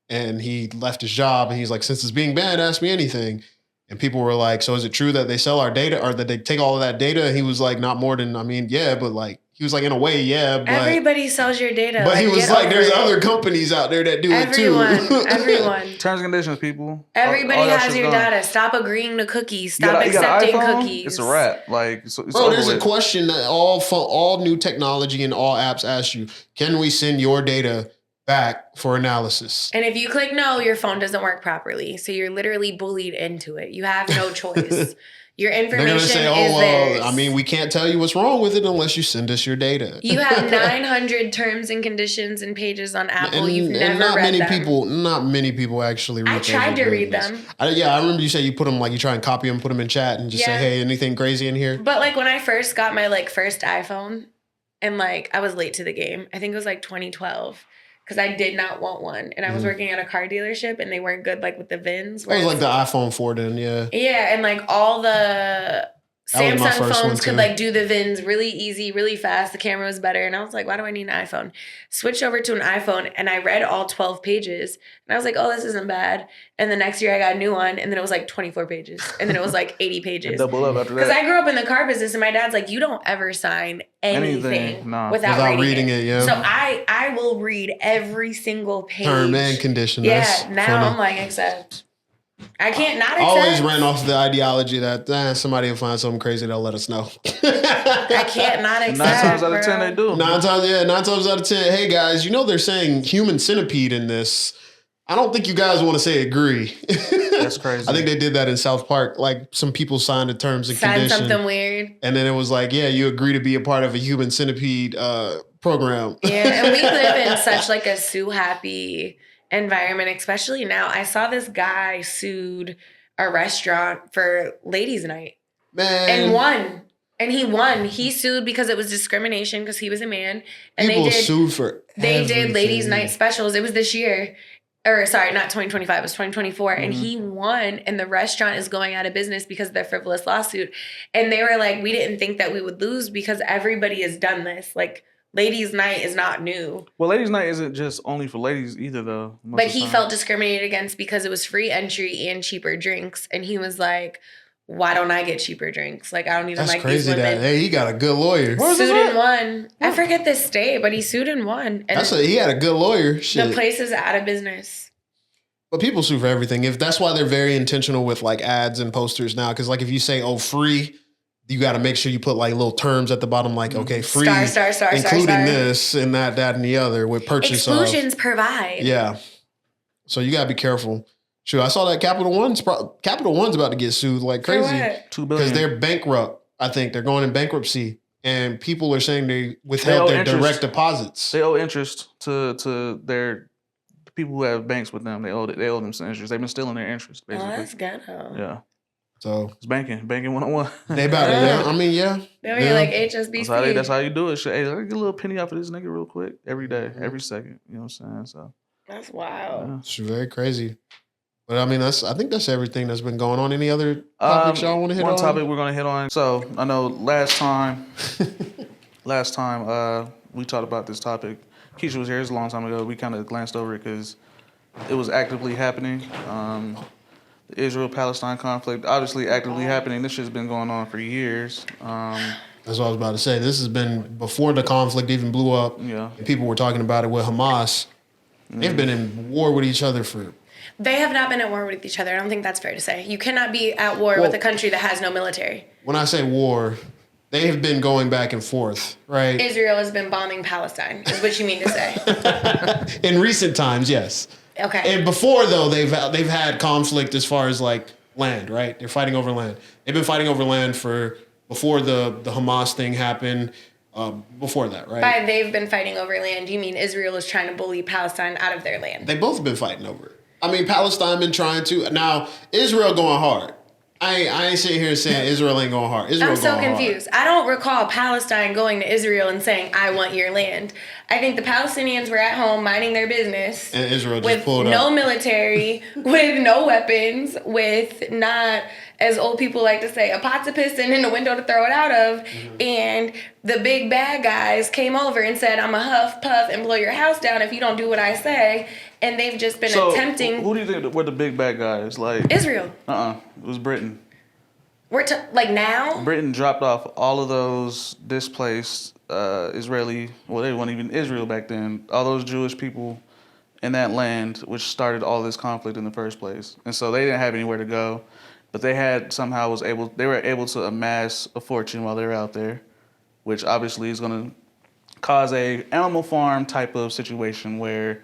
and he left his job, and he's like, "Since it's being banned, ask me anything." And people were like, "So is it true that they sell our data, or that they take all of that data?" And he was like, "Not more than, I mean, yeah, but like." He was like, in a way, yeah, but Everybody sells your data. but he was get like, over there's it. other companies out there that do Everyone, it too. everyone. Terms and conditions, people. Everybody All that has shit's your gone. data. Stop agreeing to cookies. You got Stop a- you got an accepting iPhone, cookies. It's a wrap. Like, it's Bro, over there's a with. question that all new technology and all apps ask you: can we send your data back for analysis? And if you click no, your phone doesn't work properly. So you're literally bullied into it. You have no choice. Your They're information gonna say, is "Oh theirs. well, I mean, we can't tell you what's wrong with it unless you send us your data." You have 900 terms and conditions and pages on Apple. You've and never not read many them. not many people actually read I those tried to read agreements. them. I remember you said you put them, like, you try and copy them, put them in chat, and just say, Yeah. "Hey, anything crazy in here?" But like when I first got my like first iPhone, and like I was late to the game. I think it was like 2012 because I did not want one, and I was Mhm. working at a car dealership, and they weren't good like with the VINs. It where was like it's- the iPhone 4 then, yeah. Yeah, and like all the That was my Samsung first one, phones could too. like do the VINs really easy, really fast. The camera was better. And I was like, why do I need an iPhone? Switched over to an iPhone and I read all 12 pages. And I was like, oh, this isn't bad. And the next year I got a new one and then it was like 24 pages. And then it was like 80 pages. Double up after Because that. I grew up in the car business and my dad's like, you don't ever sign anything, Anything, nah. without reading it. yeah. So I will read every single page. Term and condition. Yeah, That's now funny. I'm like, accept. I can't not I accept. always ran off the ideology that somebody will find something crazy, they'll let us know. I can't not accept. 9 times out of 10 bro. they do. 9 times out of 10. Hey guys, they're saying human centipede in this. I don't think you guys want to say agree. That's crazy. I think they did that in South Park. Like some people signed the terms and Sign conditions, something weird. and then it was like, yeah, you agree to be a part of a human centipede program. Yeah, and we live in such like a sue happy environment, especially now. I saw this guy sued a restaurant for ladies' night Man, and won. And he won. He sued because it was discrimination because he was a man. And people they did sue for ladies' everything. night specials. It was this year. or sorry, not 2025, it was 2024. And he won, and the restaurant is going out of business because of their frivolous lawsuit. And they were like, we didn't think that we would lose because everybody has done this. Like, ladies' night is not new. Well, ladies' night isn't just only for ladies either, though. But he felt discriminated against because it was free entry and cheaper drinks. And he was like, why don't I get cheaper drinks? Like, I don't even That's like crazy these women. that hey, he got a good lawyer. Sued and won. I forget the state, but he sued and won. And He had a good lawyer. Shit. the place is out of business. But people sue for everything. If that's why they're very intentional with like ads and posters now, because like if you say free, you got to make sure you put like little terms at the bottom, like okay, free, Star, including this and that and the other with purchase exclusions of. provide. Yeah, so you got to be careful. Sure, I saw that Capital One's about to get sued like crazy $2 billion because they're bankrupt. I think they're going in bankruptcy, and people are saying they withheld their direct deposits. They owe interest to their people who have banks with them. They owe them some interest. They've been stealing their interest, basically. Oh, that's ghetto. Yeah. So it's banking 101. they about to, yeah. I mean, yeah. They'll be like HSBC. That's how you do it. Hey, let me get a little penny off of this nigga real quick. Every day, every second. You know what I'm saying? So that's wild. It's very crazy. But I mean, I think that's everything that's been going on. Any other topics y'all want to hit on? One topic we're going to hit on. So I know last time we talked about this topic. Keisha was here. It was a long time ago. We kind of glanced over it because it was actively happening. The Israel-Palestine conflict, obviously actively happening. This shit's been going on for years. That's what I was about to say. This has been before the conflict even blew up. Yeah. And people were talking about it with Hamas. They've been in war with each other for... They have not been at war with each other. I don't think that's fair to say. You cannot be at war with a country that has no military. When I say war, they have been going back and forth, right? Israel has been bombing Palestine, is what you mean to say. In recent times, yes. Okay. And before, though, they've had conflict as far as, like, land, right? They're fighting over land. They've been fighting over land before the Hamas thing happened, before that, right? By they've been fighting over land, you mean Israel is trying to bully Palestine out of their land? They both been fighting over it. I mean, Palestine been trying to. Now, Israel going hard. I ain't sitting here saying Israel ain't going hard. Israel I'm so going confused. I don't recall Palestine going to Israel and saying, I want your land. I think the Palestinians were at home minding their business. And Israel just with pulled no up. military, with no weapons, with not, as old people like to say, a pot to piston in the window to throw it out of. Mm-hmm. And the big bad guys came over and said, I'm a huff, puff, and blow your house down if you don't do what I say. And they've just been attempting. Who do you think were the big bad guys? Like Israel. It was Britain. We're like now? Britain dropped off all of those displaced Israeli, well, they weren't even Israel back then, all those Jewish people in that land, which started all this conflict in the first place. And so they didn't have anywhere to go, but they were able to amass a fortune while they were out there, which obviously is going to cause a animal farm type of situation where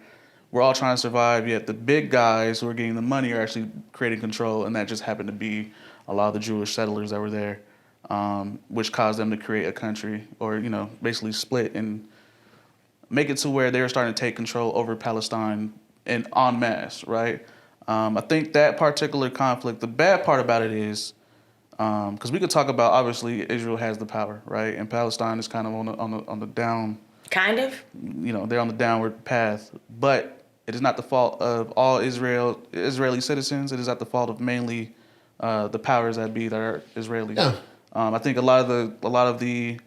we're all trying to survive, yet the big guys who are getting the money are actually creating control, and that just happened to be a lot of the Jewish settlers that were there, which caused them to create a country or, basically split and make it to where they were starting to take control over Palestine en masse, right? I think that particular conflict, the bad part about it is, because we could talk about, obviously, Israel has the power, right? And Palestine is kind of on the down. Kind of. They're on the downward path, but it is not the fault of all Israeli citizens. It is not the fault of mainly the powers that be that are Israeli. Yeah. I think a lot of the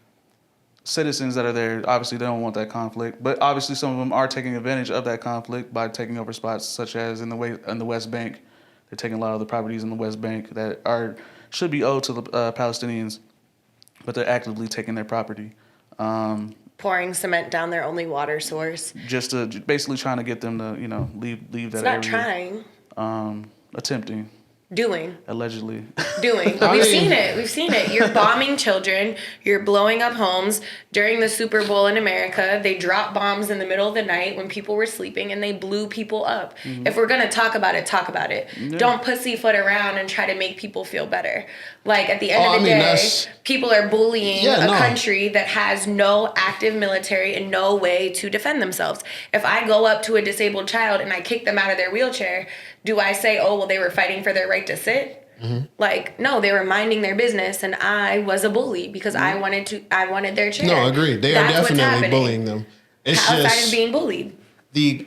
citizens that are there, obviously they don't want that conflict, but obviously some of them are taking advantage of that conflict by taking over spots such as in the West Bank. They're taking a lot of the properties in the West Bank that should be owed to the Palestinians, but they're actively taking their property. Pouring cement down their only water source. Just to basically trying to get them to, leave that area. It's not trying. Attempting. Doing. Allegedly. Doing. We've seen it. You're bombing children. You're blowing up homes. During the Super Bowl in America, they dropped bombs in the middle of the night when people were sleeping and they blew people up. Mm-hmm. If we're going to talk about it, talk about it. Yeah. Don't pussyfoot around and try to make people feel better. Like, at the end of the day, people are bullying a country that has no active military and no way to defend themselves. If I go up to a disabled child and I kick them out of their wheelchair, do I say, oh, well, they were fighting for their right to sit? Mm-hmm. Like, no, they were minding their business, and I was a bully because I wanted their chair. No, agreed. They are definitely bullying them. It's Palestine is being bullied. The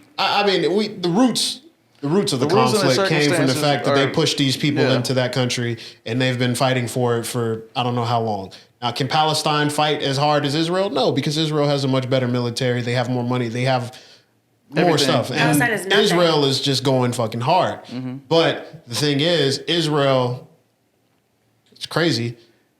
roots The roots of the The rules and the conflict came from the circumstances fact that they are- pushed these people Yeah. into that country, and they've been fighting for it for I don't know how long. Now, can Palestine fight as hard as Israel? No, because Israel has a much better military. They have more money. They have more Everything. stuff. And Palestine is nothing. Israel is just going fucking hard. But the thing is, Israel, it's crazy.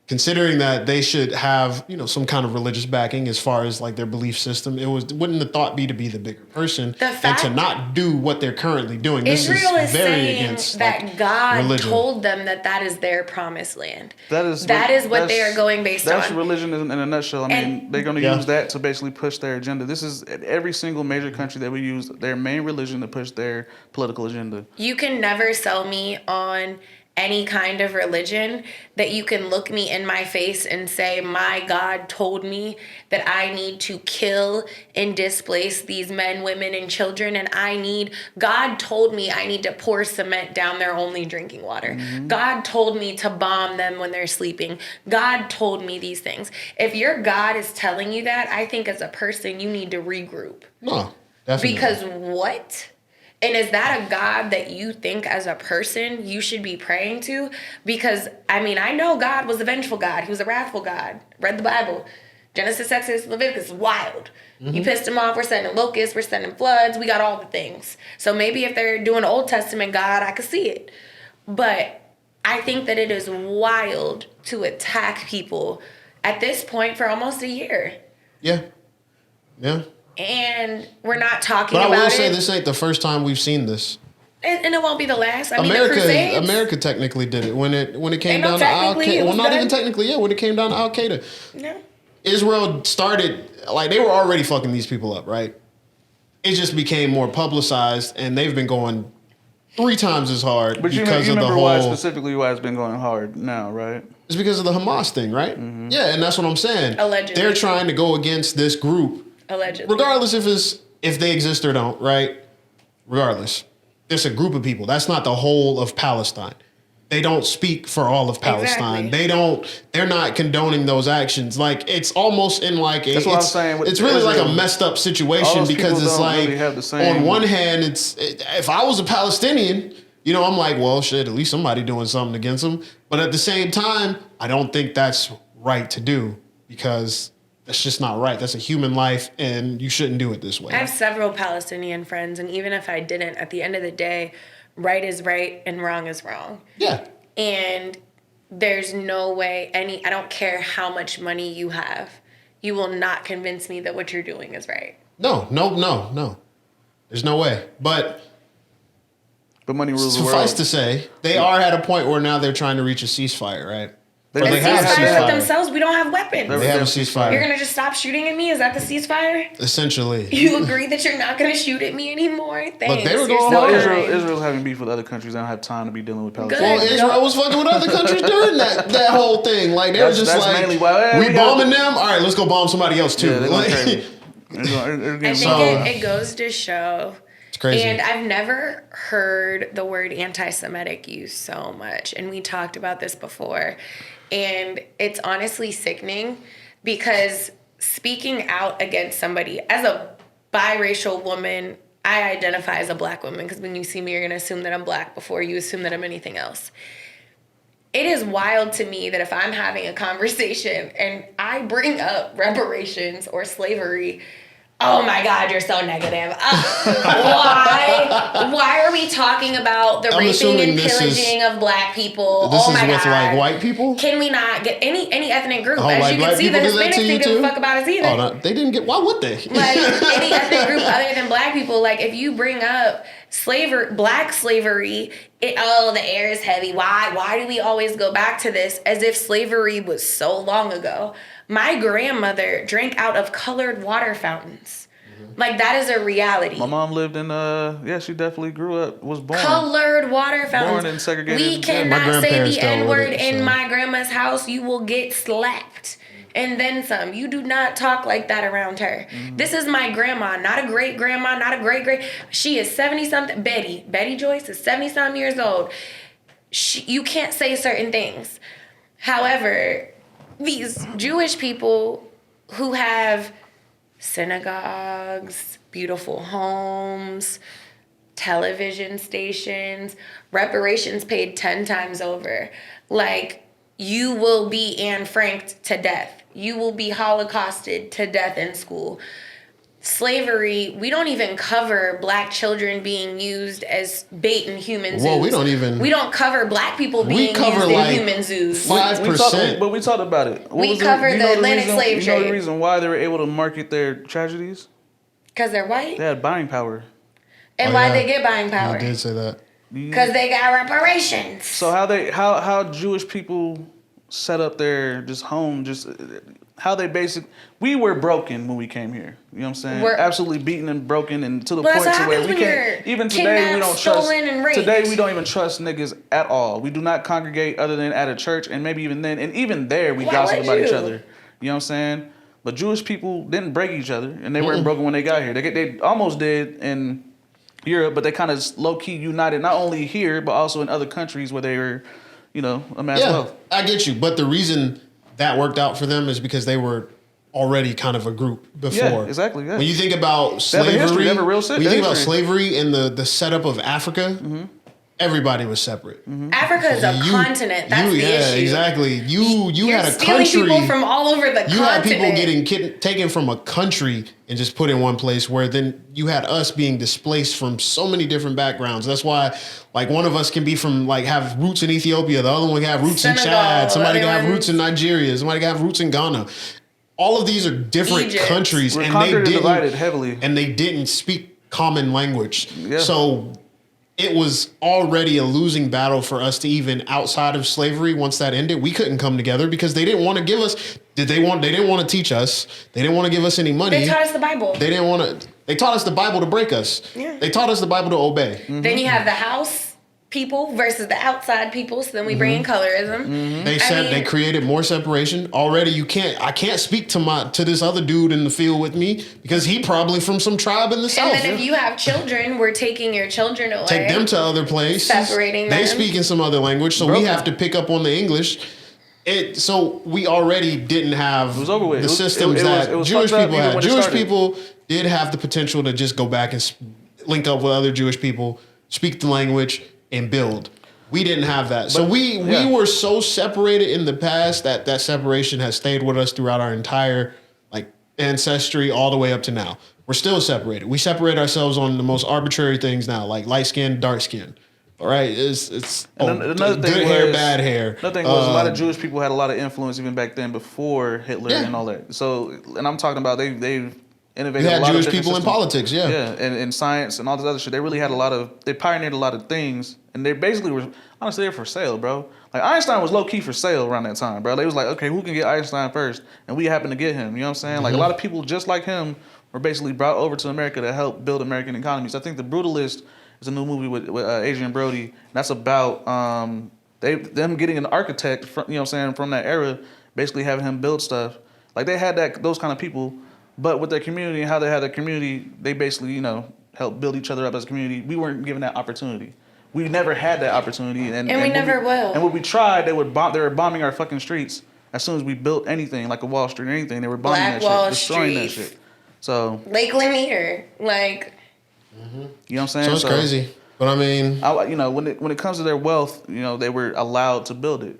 Considering that they should have, some kind of religious backing as far as like their belief system, wouldn't the thought be to be the bigger person The and fact- to not do what they're currently doing? Israel is very saying against that like, God religion. told them that is their promised land. That is what they are going based That's on. religion in a nutshell. I mean, And- they're going to Yeah. use that to basically push their agenda. This is every single major country that we use their main religion to push their political agenda. You can never sell me on any kind of religion that you can look me in my face and say, my God told me that I need to kill and displace these men, women, and children. And God told me I need to pour cement down their only drinking water. God told me to bomb them when they're sleeping. God told me these things. If your God is telling you that, I think as a person, you need to regroup. No, definitely. Because what? And is that a God that you think as a person you should be praying to? Because, I know God was a vengeful God. He was a wrathful God. Read the Bible. Genesis, Exodus, Leviticus, wild. You pissed him off. We're sending locusts. We're sending floods. We got all the things. So maybe if they're doing Old Testament God, I could see it. But I think that it is wild to attack people at this point for almost a year. Yeah. And we're not talking But about I will it. say this ain't the first time we've seen this. And it won't be the last. The Crusades. America technically did it when it came Ain't no down to Al technically, Qaeda. it Well, was not done. even technically. Yeah, when it came down to Al Qaeda, No. Israel started like they were already fucking these people up, right? It just became more publicized, and they've been going 3 times as hard But you because of the remember why whole. specifically why it's been going hard now, right? It's because of the Hamas thing, right? Yeah, and that's what I'm saying. Allegedly. They're trying to go against this group, Allegedly. regardless if they exist or don't, right? Regardless, it's a group of people. That's not the whole of Palestine. They don't speak for all of Palestine. Exactly. They're not condoning those actions. Like it's almost in like That's what I'm saying with it's really like a Israel. messed up All situation those because people it's don't like really have the same- on one hand, if I was a Palestinian, I'm like, well, shit, at least somebody doing something against them. But at the same time, I don't think that's right to do because that's just not right. That's a human life, and you shouldn't do it this way. I have several Palestinian friends, and even if I didn't, at the end of the day, right is right and wrong is wrong. Yeah. And there's no way I don't care how much money you have, you will not convince me that what you're doing is right. No. There's no way. But money rules the suffice world. to say, they are at a point where now they're trying to reach a ceasefire, right? They- Or The they have a ceasefire with ceasefire. themselves, we don't have weapons. They have a ceasefire. You're gonna just stop shooting at me? Is that the ceasefire? Essentially. You agree that you're not gonna shoot at me anymore? Thanks. they were You're going so hard. kind. Israel's having beef with other countries. They don't have time to be dealing with Palestine. Well, Good. Israel was fucking with other countries during that whole thing. Like they were That's- just that's like, mainly why- hey, we we got- bombing them. All right, let's go bomb somebody else too. Yeah, they're going Like, crazy. They're I getting think So- it goes to show. it's crazy. And I've never heard the word anti-Semitic used so much. And we talked about this before. And it's honestly sickening because speaking out against somebody, as a biracial woman, I identify as a black woman because when you see me, you're going to assume that I'm black before you assume that I'm anything else. It is wild to me that if I'm having a conversation and I bring up reparations or slavery, oh my God, you're so negative. Why are we talking about the I'm raping assuming and this is- pillaging of black people? this Oh is my with God. like white people. Can we not get any ethnic group? Oh, As like you can black see, the people do that Hispanics to you didn't give too? a fuck about us either. Oh, no, they didn't get. Why would they? Like any ethnic group other than black people, like if you bring up black slavery, the air is heavy. Why do we always go back to this as if slavery was so long ago? My grandmother drank out of colored water fountains. Like that is a reality. My mom lived in she definitely grew up, was born. Colored water fountains. Born in segregated- We yeah, my cannot say grandparents the dealt with N-word it, in so. my grandma's house. You will get slapped. And then some. You do not talk like that around her. This is my grandma, not a great grandma, not a great. She is 70-something. Betty Joyce is 70-something years old. You can't say certain things. However, these Jewish people who have synagogues, beautiful homes, television stations, reparations paid 10 times over. Like, you will be Anne Franked to death. You will be Holocausted to death in school. Slavery, we don't even cover black children being used as bait in human zoos. Well, we don't cover black people being cover used like in human zoos. 5%. But we talked about it. We cover the Atlantic slave You know the trade. reason why they were able to market their tragedies? Because they're white? They had buying power. And Oh, why'd yeah. they get buying power? I did say that. Because they got reparations. So how Jewish people set up their just home, just how they we were broken when we came here. You know what I'm saying? We're absolutely beaten and broken, and to the Well, point that's to what where happens we when can't. you're Even today, we kidnapped, don't trust. stolen, and raped. Today, we don't even trust niggas at all. We do not congregate other than at a church, and maybe even then, and even there, we Why gossip would about each you? other. You know what I'm saying? But Jewish people didn't break each other, and they weren't broken when they got here. They almost did in Europe, but they kind of low key united not only here but also in other countries where they were, amassed Yeah, wealth. I get you. But the reason that worked out for them is because they were already kind of a group before. Yeah, exactly. Yeah. When you think about They have a slavery, history, they have a real when you think about history. slavery and the setup of Africa, everybody was separate. Africa is a continent. That's the issue. Exactly. You You're had a stealing country. people from all over the You continent. had people getting taken from a country and just put in one place, where then you had us being displaced from so many different backgrounds. That's why, like, one of us can be from, like, have roots in Ethiopia, the other one can have roots in Senegal, Chad, somebody can have other roots in Nigeria, somebody can have roots in Ghana. All of these are different Egypt. countries, We're and conquered and divided heavily. and they didn't speak common language. Yeah. So it was already a losing battle for us to even outside of slavery. Once that ended, we couldn't come together because they didn't want to give us. They didn't want to teach us. They didn't want to give us any money. They taught us the Bible. They didn't want to. They taught us the Bible to break us. Yeah. They taught us the Bible to obey. Then you have the house people versus the outside people. So then we bring in colorism. They said they created more separation. Already, I can't speak to this other dude in the field with me because he probably from some tribe in the south. And then if you have children, we're taking your children away. Take them to other places. Separating They them. speak in some other language, so we Broken. have to pick up on the English. So we already didn't have was over with. the It was- systems it was- that it was Jewish fucked up people even had. when it Jewish started. people did have the potential to just go back and link up with other Jewish people, speak the language, and build. We didn't have that. So we were so separated in the past that separation has stayed with us throughout our entire ancestry all the way up to now. We're still separated. We separate ourselves on the most arbitrary things now, like light skin, dark skin. All right, it's Another good thing hair, was- bad hair. Another thing was a lot of Jewish people had a lot of influence even back then before Hitler Yeah. and all that. So, and I'm talking about they've You innovated a had lot Jewish of different people in systems. politics, yeah. Yeah, and in science and all this other shit. They really had they pioneered a lot of things, and they basically were, honestly, they were for sale, bro. Like, Einstein was low-key for sale around that time, bro. They was like, okay, who can get Einstein first? And we happened to get him, you know what I'm saying? Like, a lot of people just like him were basically brought over to America to help build American economies. I think The Brutalist is a new movie with Adrian Brody. That's about them getting an architect, from, you know what I'm saying, from that era, basically having him build stuff. Like, they had those kind of people, but with their community and how they had their community, they basically, helped build each other up as a community. We weren't given that opportunity. We never had that opportunity, and we never will. And when we tried, they were bombing our fucking streets as soon as we built anything like a Wall Street or anything. They were bombing Black that Wall shit, destroying that Street. shit. So Lake Lanier. Like, you know what I'm saying? So it's crazy. But I mean, when it comes to their wealth, they were allowed to build it.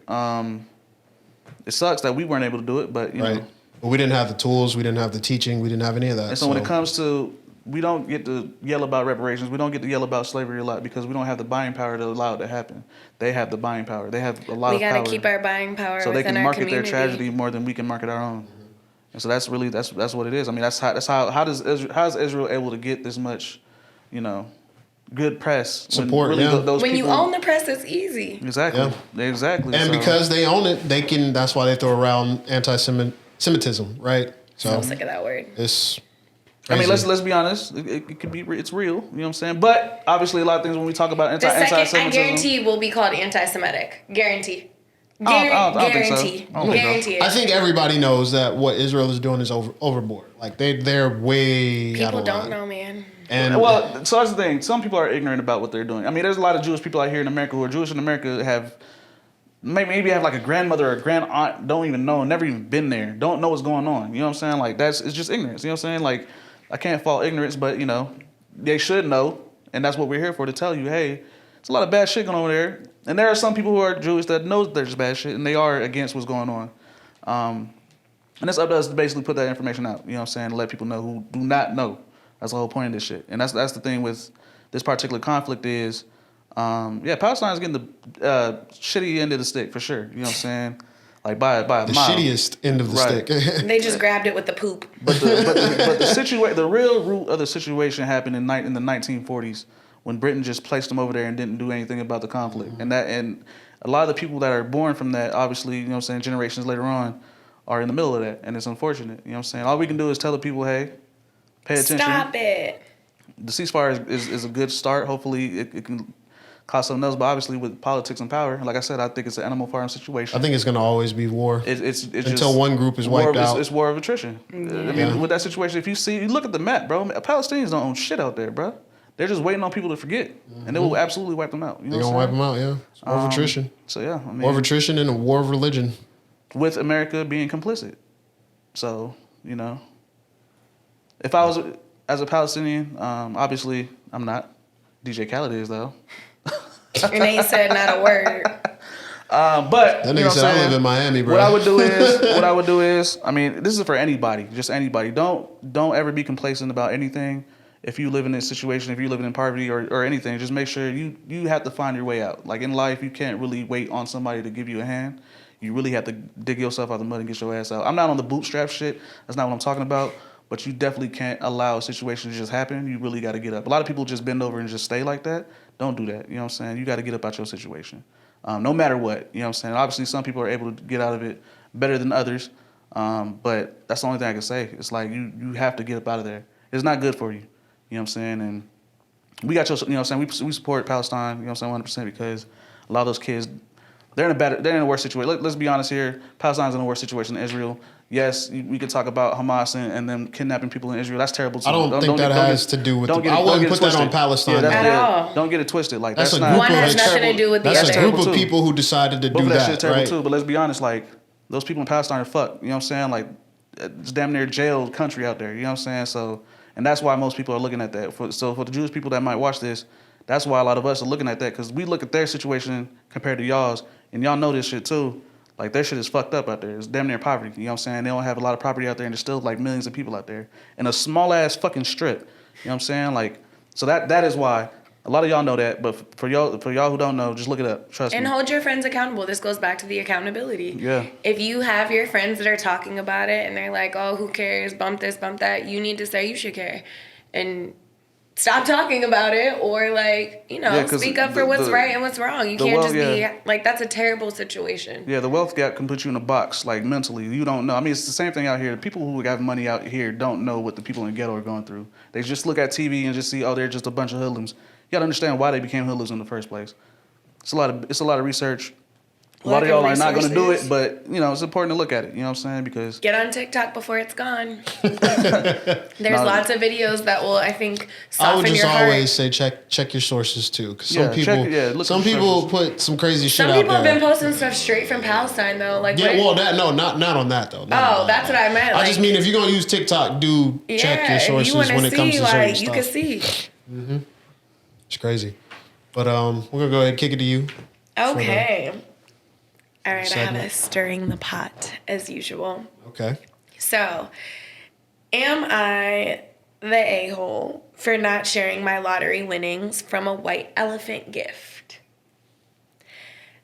It sucks that we weren't able to do it, but you right. know. But we didn't have the tools, we didn't have the teaching, we didn't have any of that. And so when it comes to, we don't get to yell about reparations. We don't get to yell about slavery a lot because we don't have the buying power to allow it to happen. They have the buying power. They have a lot we of power. gotta keep our buying power so they within can our market community. their tragedy more than we can market our own. And so that's really that's what it is. I mean, how is Israel able to get this much, good press Support, when really yeah. those When you people, own the press, it's easy. exactly, exactly, and so, because they own it, that's why they throw around anti-Semitism, right? So sick of that word. It's I mean, crazy. let's be honest. It could be it's real. You know what I'm saying? But obviously, a lot of things when we talk about The second, I anti-Semitism, guarantee, will be called anti-Semitic. Guarantee. I don't think so. Guarantee. I don't think so. Guarantee it. I think everybody knows that what Israel is doing is overboard. Like they're way out People of don't line. know, man. And Well, so that's the thing. Some people are ignorant about what they're doing. I mean, there's a lot of Jewish people out here in America who are Jewish in America have maybe have like a grandmother or a grand aunt, don't even know, never even been there, don't know what's going on. You know what I'm saying? Like it's just ignorance. You know what I'm saying? Like I can't fault ignorance, but they should know. And that's what we're here for, to tell you, hey, it's a lot of bad shit going on over there. And there are some people who are Jewish that know there's bad shit, and they are against what's going on. And it's up to us to basically put that information out, you know what I'm saying, to let people know who do not know. That's the whole point of this shit. And that's the thing with this particular conflict is, Palestine's getting the shitty end of the stick for sure. You know what I'm saying? Like by a mile. The shittiest end of the stick. They just grabbed it with the poop. But the real root of the situation happened in the 1940s when Britain just placed them over there and didn't do anything about the conflict. And a lot of the people that are born from that, obviously, you know what I'm saying, generations later on, are in the middle of that, and it's unfortunate. You know what I'm saying? All we can do is tell the people, hey, pay attention. Stop it. The ceasefire is a good start. Hopefully it can cause something else, but obviously with politics and power, like I said, I think it's an Animal Farm situation. I think it's going to always be war. It's until just one group is wiped out. It's war of attrition. I mean, with that situation, if you look at the map, bro, Palestinians don't own shit out there, bro. They're just waiting on people to forget, and they will absolutely wipe them out. You know They're going to wipe them out, yeah. It's war of attrition. So, yeah. I mean, war of attrition and a war of religion. With America being complicit. So, you know, if I was, as a Palestinian, obviously I'm not. DJ Khaled is, though. And they said not a word. But that nigga said I live in Miami, bro. What I would do is, I mean, this is for anybody, just anybody. Don't ever be complacent about anything. If you live in this situation, if you're living in poverty or anything, just make sure you have to find your way out. Like in life, you can't really wait on somebody to give you a hand. You really have to dig yourself out of the mud and get your ass out. I'm not on the bootstrap shit. That's not what I'm talking about. But you definitely can't allow a situation to just happen. You really got to get up. A lot of people just bend over and just stay like that. Don't do that. You know what I'm saying? You got to get up out your situation. No matter what. You know what I'm saying? Obviously, some people are able to get out of it better than others. But that's the only thing I can say. It's like you have to get up out of there. It's not good for you. You know what I'm saying? And we got your, you know what I'm saying? We support Palestine, you know what I'm saying, 100%, because a lot of those kids, they're in a worse situation. Let's be honest here. Palestine's in a worse situation than Israel. Yes, we could talk about Hamas and them kidnapping people in Israel. That's terrible too. I don't think that has to do with I wouldn't put that on Palestine. At all. Don't get it twisted. Like that's not, one has nothing to do with the other. That's a group of people who decided to do that. Shit's terrible too. But let's be honest, like those people in Palestine are fucked. You know what I'm saying? Like it's damn near jailed country out there. You know what I'm saying? So, and that's why most people are looking at that. So for the Jewish people that might watch this, that's why a lot of us are looking at that, because we look at their situation compared to y'all's, and y'all know this shit too. Like, their shit is fucked up out there. It's damn near poverty. You know what I'm saying? They don't have a lot of property out there, and there's still, like, millions of people out there in a small-ass fucking strip. You know what I'm saying? Like, so that is why. A lot of y'all know that, but for y'all who don't know, just look it up. Trust me. And hold your friends accountable. This goes back to the accountability. Yeah. If you have your friends that are talking about it, and they're like, oh, who cares? Bump this, bump that. You need to say you should care. And stop talking about it, or like, you know, speak up for what's right and what's wrong. You can't just be like, that's a terrible situation. Yeah, the wealth gap can put you in a box, like mentally. You don't know. I mean, it's the same thing out here. The people who have money out here don't know what the people in the ghetto are going through. They just look at TV and just see, oh, they're just a bunch of hoodlums. You gotta understand why they became hoodlums in the first place. It's a lot of research. A lot of y'all are not going to do it, but, you know, it's important to look at it. You know what I'm saying? Because get on TikTok before it's gone. There's lots of videos that will, I think, soften your heart. I would just always say check your sources, too. Because some people put some crazy shit out there. Some people have been posting stuff straight from Palestine, though. Like, not on that, though. That's what I meant. I just mean, if you're going to use TikTok, check your sources when it comes to certain stuff. You can see. Mm-hmm. It's crazy. But we're going to go ahead and kick it to you. Okay. All right, segment. I have a stirring the pot, as usual. Okay. So, am I the a-hole for not sharing my lottery winnings from a white elephant gift?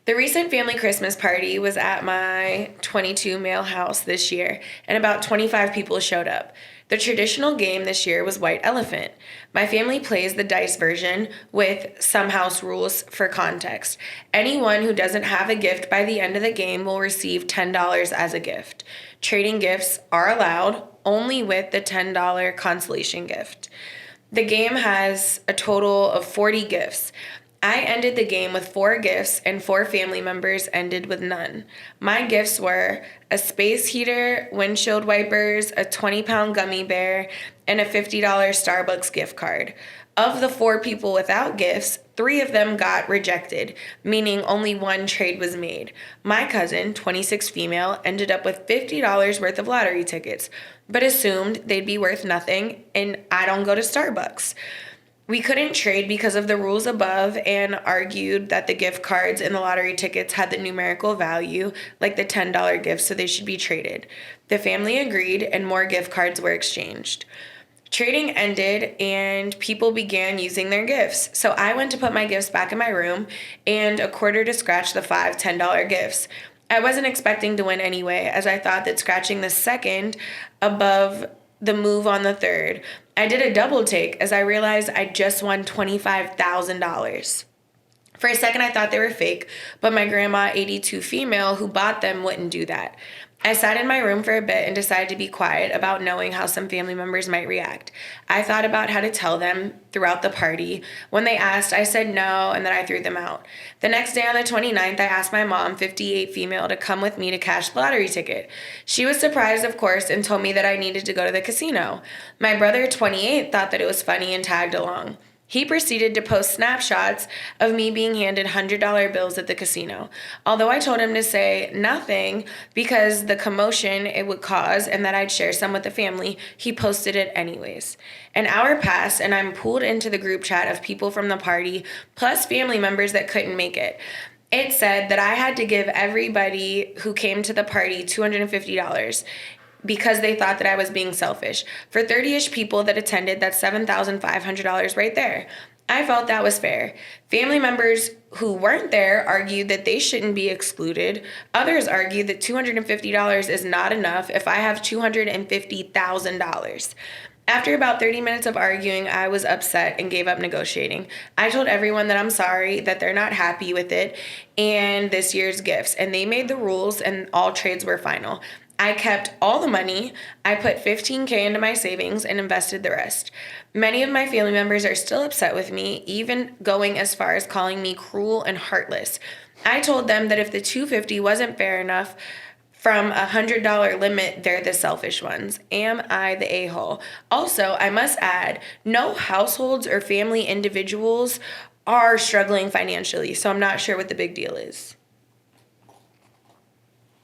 The recent family Christmas party was at my 22 male house this year, and about 25 people showed up. The traditional game this year was White Elephant. My family plays the dice version with some house rules for context. Anyone who doesn't have a gift by the end of the game will receive $10 as a gift. Trading gifts are allowed only with the $10 consolation gift. The game has a total of 40 gifts. I ended the game with 4 gifts, and 4 family members ended with none. My gifts were a space heater, windshield wipers, a 20-pound gummy bear, and a $50 Starbucks gift card. Of the 4 people without gifts, 3 of them got rejected, meaning only 1 trade was made. My cousin, 26 female, ended up with $50 worth of lottery tickets, but assumed they'd be worth nothing, and I don't go to Starbucks. We couldn't trade because of the rules above and argued that the gift cards and the lottery tickets had the numerical value, like the $10 gifts, so they should be traded. The family agreed and more gift cards were exchanged. Trading ended and people began using their gifts. So I went to put my gifts back in my room and a quarter to scratch the $5 $10 gifts. I wasn't expecting to win anyway, as I thought that scratching the second above the move on the third. I did a double take as I realized I just won $25,000. For a second, I thought they were fake, but my grandma, 82 female, who bought them wouldn't do that. I sat in my room for a bit and decided to be quiet about knowing how some family members might react. I thought about how to tell them throughout the party. When they asked, I said no, and then I threw them out. The next day on the 29th, I asked my mom, 58 female, to come with me to cash the lottery ticket. She was surprised, of course, and told me that I needed to go to the casino. My brother, 28, thought that it was funny and tagged along. He proceeded to post snapshots of me being handed $100 bills at the casino. Although I told him to say nothing because the commotion it would cause and that I'd share some with the family, he posted it anyways. An hour passed and I'm pulled into the group chat of people from the party plus family members that couldn't make it. It said that I had to give everybody who came to the party $250. Because they thought that I was being selfish. For 30-ish people that attended, that's $7,500 right there. I felt that was fair. Family members who weren't there argued that they shouldn't be excluded. Others argued that $250 is not enough if I have $250,000. After about 30 minutes of arguing, I was upset and gave up negotiating. I told everyone that I'm sorry, that they're not happy with it, and this year's gifts. And they made the rules and all trades were final. I kept all the money. I put $15K into my savings and invested the rest. Many of my family members are still upset with me, even going as far as calling me cruel and heartless. I told them that if the $250 wasn't fair enough from a $100 limit, they're the selfish ones. Am I the a-hole? Also, I must add, no households or family individuals are struggling financially, so I'm not sure what the big deal is.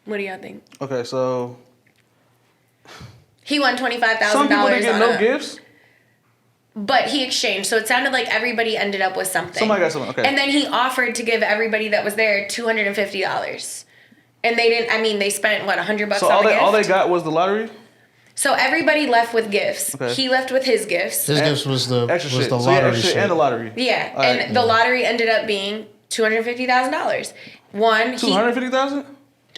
What do y'all think? Okay, so he won $25,000. some people didn't get no gifts. But he exchanged, so it sounded like everybody ended up with something. Somebody got something. Okay. And then he offered to give everybody that was there $250. And they didn't. I mean, they spent what, $100 so on the gift. all they got was the lottery. So everybody left with gifts. Okay. He left with his gifts. His gifts was the Extra shit. the So yeah, lottery extra shit. and the lottery. Yeah, All and right. the lottery ended up being $250,000. $250,000.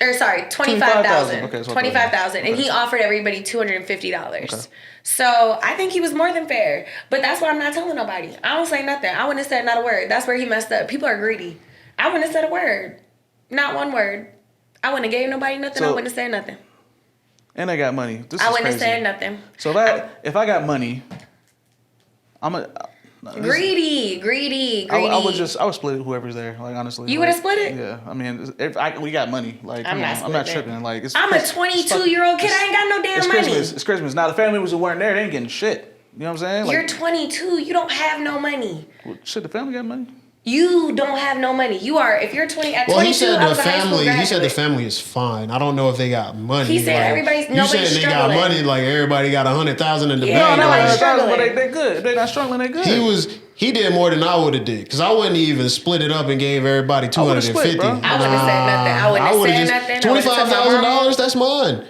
Or sorry, $25,000. Okay, so $25,000, and he offered everybody $250. Okay. So I think he was more than fair. But that's why I'm not telling nobody. I don't say nothing. I wouldn't have said not a word. That's where he messed up. People are greedy. I wouldn't have said a word, not one word. I wouldn't have gave nobody nothing. I wouldn't have said nothing. And they got money. This I is wouldn't crazy. have said nothing. So if I got money, I'm a. Greedy. I would split it whoever's there. Like honestly, you would have split it. Yeah, I mean, we got money. Like I'm not tripping. Like I'm a 22-year-old kid. I ain't got no damn money. Christmas. It's Christmas. Now the family members who weren't there, they ain't getting shit. You know what I'm saying? Like, you're 22. You don't have no money. Well, shit, the family got money. You don't have no money. You are, if you're 20, at 22, well, he said I was a high school graduate. He said the family is fine. I don't know if they got money. He said nobody's You said they got struggling. money, like everybody got $100,000 in the Yeah, bank. nobody's Like, struggling. But they good. If they're not struggling, they good. He did more than I would have did, because I wouldn't even split it up and gave everybody $250. split, bro. I wouldn't have said nothing. I wouldn't have said nothing. $25,000. That's mine.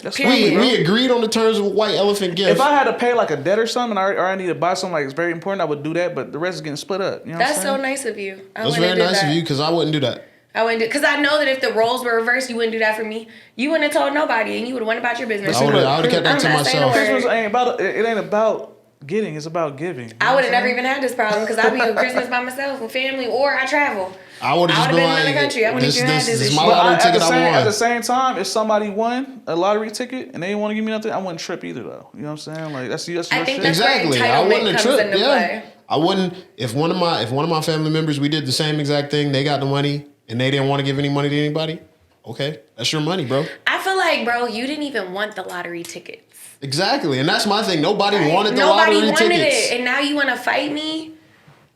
We agreed on the terms of a white elephant gift. If I had to pay like a debt or something, or I need to buy something like it's very important, I would do that. But the rest is getting split up. You know That's what I'm so nice of you. That's very nice of you, because I wouldn't do that. I wouldn't do, because I know that if the roles were reversed, you wouldn't do that for me. You wouldn't have told nobody, and you would have went about your business. I would have kept that to myself. Christmas ain't about it. Ain't about getting. It's about giving. I would have never even had this problem because I'd be on Christmas by myself with family, or I travel. I would have just been in the country. I wouldn't even had this is issue. my lottery ticket. At the same time, if somebody won a lottery ticket and they didn't want to give me nothing, I wouldn't trip either, though. You know what I'm saying? Like that's your I think shit. that's Exactly. where I wouldn't entitlement have comes tripped. into Yeah. play. I wouldn't. If one of my family members, we did the same exact thing. They got the money and they didn't want to give any money to anybody. Okay, that's your money, bro. I feel like, bro, you didn't even want the lottery tickets. Exactly, and that's my thing. Nobody wanted the Nobody lottery wanted tickets. it, and now you want to fight me?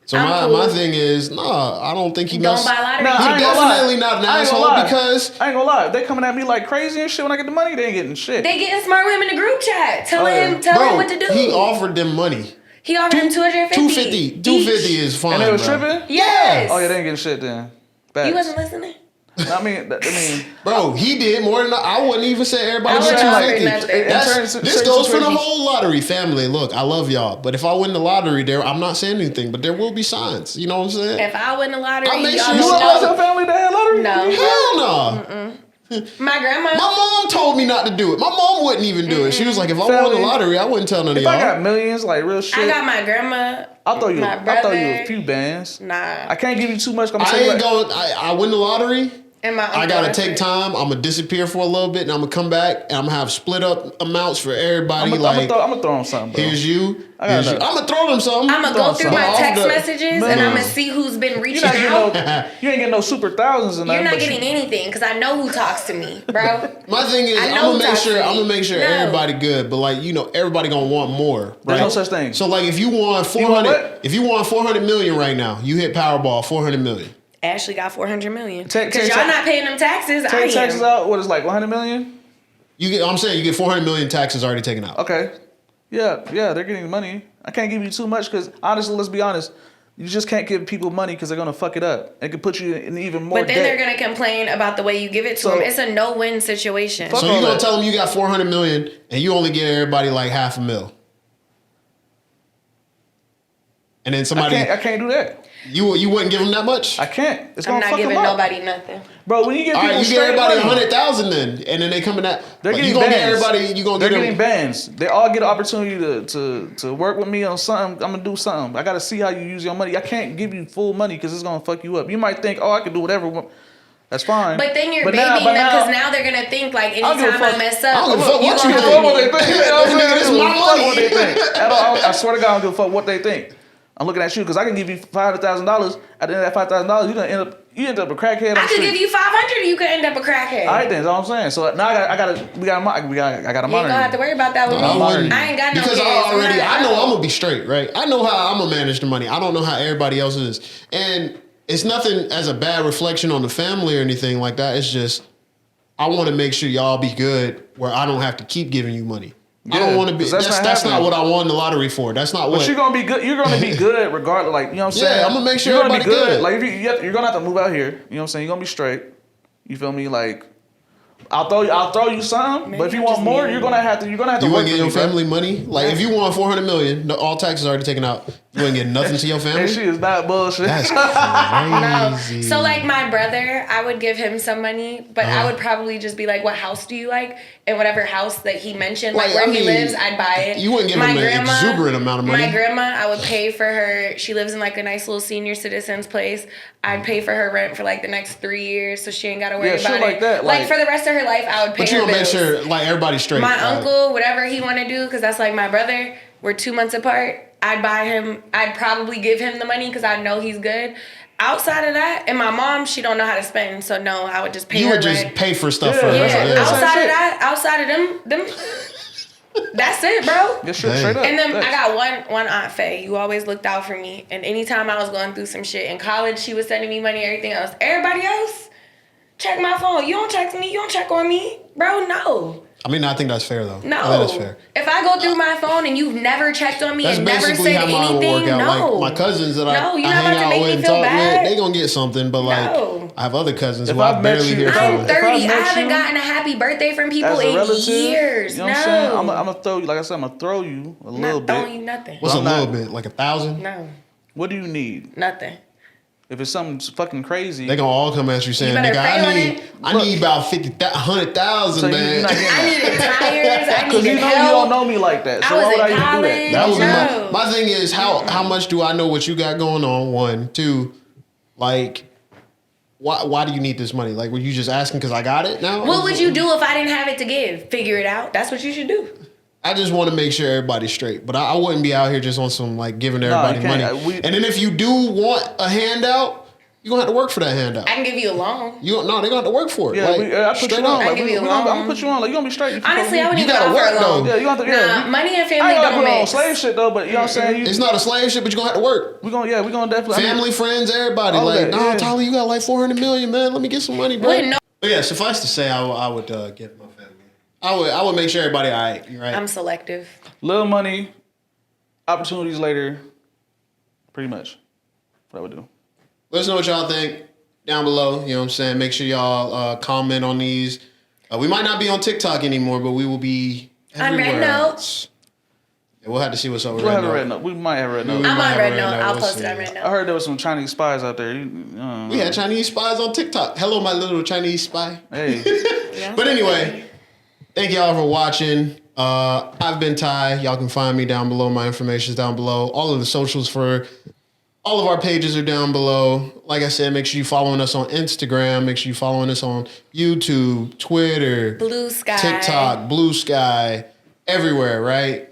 So my thing is, I don't think he Don't messed. buy lottery Nah, tickets. He definitely not an asshole because I ain't gonna lie. If they coming at me like crazy and shit when I get the money, they ain't getting shit. They getting smart with him in the group chat. Tell him bro, what to do. he offered them money. He offered him 250. 250 is fine. And they was bro. tripping? Yes. Oh, yeah, they ain't getting shit then. Facts. You wasn't listening? I mean, Bro, he did more than I wouldn't even say everybody I was wouldn't offer 250. nothing. That's- In This certain goes for the situations- whole lottery family. Look, I love y'all, but if I win the lottery, I'm not saying anything, but there will be signs. You know what I'm saying? If I win the lottery, I'll make y'all sure you you know. want your family to have lottery? No. Hell no. My grandma. My mom told me not to do it. My mom wouldn't even do it. She was like, if I won the Family. lottery, I wouldn't tell none of If y'all. I got millions, like real shit, I got my grandma. I'll throw you my a brother. few bands. Nah. I can't give you too much. I'm I saying ain't going. I win the lottery. And my uncle. I gotta that's take it. time. I'm gonna disappear for a little bit, and I'm gonna come back, and I'm gonna have split up amounts for everybody. I'm like, gonna throw on something, bro. here's you. I Here's got you. that. I'm gonna throw them something. I'm gonna go through But my off text the- messages and I'm gonna see who's been You're reaching not getting out. you ain't getting no super thousands and You're nothing. not but getting anything because I know who talks to me, bro. My thing is, I I'm know gonna make that's sure. me. I'm gonna make sure No. everybody good, but like everybody gonna want more. There's right? no such thing. So like, if you won want 400, what? if you won 400 million right now, you hit Powerball 400 million. Ashley got 400 million. Take- Because take- y'all not paying them taxes. I take am. taxes out. What is like 100 million? You get. I'm saying you get 400 million taxes already taken out. Okay. Yeah, they're getting money. I can't give you too much because honestly, let's be honest. You just can't give people money because they're gonna fuck it up. It could put you in even more But then debt. they're gonna complain about the way you give it to So- them. It's a no-win situation. Fuck So all you gonna that. tell them you got 400 million and you only get everybody like half a mil, and then I somebody can't do that. you wouldn't give them that much. I can't. It's I'm gonna not fuck giving them up. nobody nothing. Bro, when you give All people right, you straight get everybody money, 100,000 then, and then they come in that. they're like, getting you gonna bands. get everybody. You gonna They're get getting them. bands. They all get an opportunity to work with me on something. I'm gonna do something. I gotta see how you use your money. I can't give you full money because it's gonna fuck you up. You might think, oh, I can do whatever. That's fine. But then you're But babying now- but them because now- now they're gonna think like don't give a anytime I fuck. mess I up, don't give a fuck you what gonna you hurt think. what me. they think. You know what I'm Nigga, saying? this I don't my give a fuck money. what they think. I swear to God, I don't give a fuck what they think. I'm looking at you because I can give you $500,000. At the end of that $5,000, you end up a crackhead on I the could street. give you 500, you could end up a crackhead. All right, then, that's all I'm saying. So now I gotta You ain't monitor. gonna have to worry about that with me. I wouldn't. I ain't got no because kids. I know I'm gonna be straight, right? I know how I'm gonna manage the money. I don't know how everybody else is, and it's nothing as a bad reflection on the family or anything like that. It's just I want to make sure y'all be good, where I don't have to keep giving you money. I don't Yeah, want to be. 'cause that's That's not not what happening. I won the lottery for. That's not But what. you're gonna be good. You're gonna be good regardless. Like you know what I'm Yeah, saying. I'm gonna make sure you're gonna be everybody good. Like if you're gonna have to move out here. You know what I'm saying. You're gonna be straight. You feel me? Like I'll throw you something. Maybe but if you I'm want just more, mean. you're gonna have to. You're gonna have to You work wouldn't for get your me, bro. family money. Like if you won 400 million, all taxes already taken out. You wouldn't get nothing to your family. And she is not bullshit. That's No. crazy. So like my brother, I would give him some money, but Uh-huh. I would probably just be like, "What house do you like?" And whatever house that he mentioned, like Like, where I he mean, lives, I'd buy it. you wouldn't give him an exuberant amount of money. My grandma, I would pay for her. She lives in like a nice little senior citizens place. I'd pay for her rent for like the next 3 years, so she ain't gotta worry Yeah, about shit it. like that, Like like- for the rest of her life, I would pay but you her gonna make bills. sure like everybody's straight. My like, uncle, whatever he want to do, because that's like my brother. We're 2 months apart. I'd buy him. I'd probably give him the money because I know he's good. Outside of that, and my mom, she don't know how to spend, so no, I would just pay you her would just rent. pay for stuff Yeah, for her. that's Yeah, what- that's outside shit. of that, outside of them, that's it, bro. Get shit Dang. straight up. And then Facts. I got one Aunt Faye who always looked out for me. And anytime I was going through some shit in college, she was sending me money, everything else. Everybody else, check my phone. You don't check me. You don't check on me, bro. No. I mean, I think that's fair though. No. I think that's fair. If I go through my phone and you've never checked on me That's and never basically said how mine would anything, work out. no. Like my cousins that No, I you're not hang about to out make with me and feel talk bad. with, they gonna get something. But like, No. I have other cousins If who I I've met barely you- hear if from. I'm If 30. I I met haven't you gotten a happy birthday from people As a in relative, years. you know what I'm no. saying? I'm gonna throw you. Like I said, I'm gonna throw you a I'm little not throwing bit. you nothing. What's a I'm not- little bit? Like 1,000? No, What do you need? nothing. If it's something fucking crazy, They gonna all come at you saying, You better "Nigga, pray on it. I need about 100,000, so you're man." not getting I that. needed tires. I Because needed you know you help. don't know me like that. So I was why would in I even do college. that? That was No. my thing is how much do I know what you got going on? One, two, like why do you need this money? Like were you just asking because I got it now? What would you do if I didn't have it to give? Figure it out. That's what you should do. I just want to make sure everybody's straight, but I wouldn't be out here just on some like giving everybody you can't. money. And then if you do want a handout, you're gonna have to work for that handout. I can give you a loan. They're gonna have to work for it. Yeah, like, I put straight you on. up. I Like, give you a I'm gonna loan. put you on. Like you gonna be straight. You Honestly, I wouldn't You even gotta offer work, a loan. though. Yeah, you have to. Nah, Yeah, money and I family ain't gotta don't put on mix. slave shit though. But you know what I'm saying? It's not a slave shit, but you're gonna have to work. We gonna definitely. Family, friends, everybody. all Like, that, nah, yeah. Tyler, you got like 400 million, man. Let me get some money, bro. Wouldn't know. But yeah, suffice to say, I would get my family. I would make sure everybody all right. You right? I'm selective. Little money, Opportunities later. Pretty much. What I would do. Let us know what y'all think down below. You know what I'm saying? Make sure y'all comment on these. We might not be on TikTok anymore, but we will be On Red everywhere Note. else. Yeah, we'll have to see what's up with We'll Red have Note. a Red Note. We might have a Red Note. We I'm might on have Red a Note. I'll We'll post see. it on Red I Note. heard there was some Chinese spies out there. We had Chinese spies on TikTok. Hello, my little Chinese spy. Hey. Yeah. But anyway, thank y'all for watching. I've been Ty. Y'all can find me down below. My information is down below. All of the socials for all of our pages are down below. Like I said, make sure you following us on Instagram. Make sure you following us on YouTube, Twitter, Blue Sky. TikTok, Blue Sky, everywhere, right?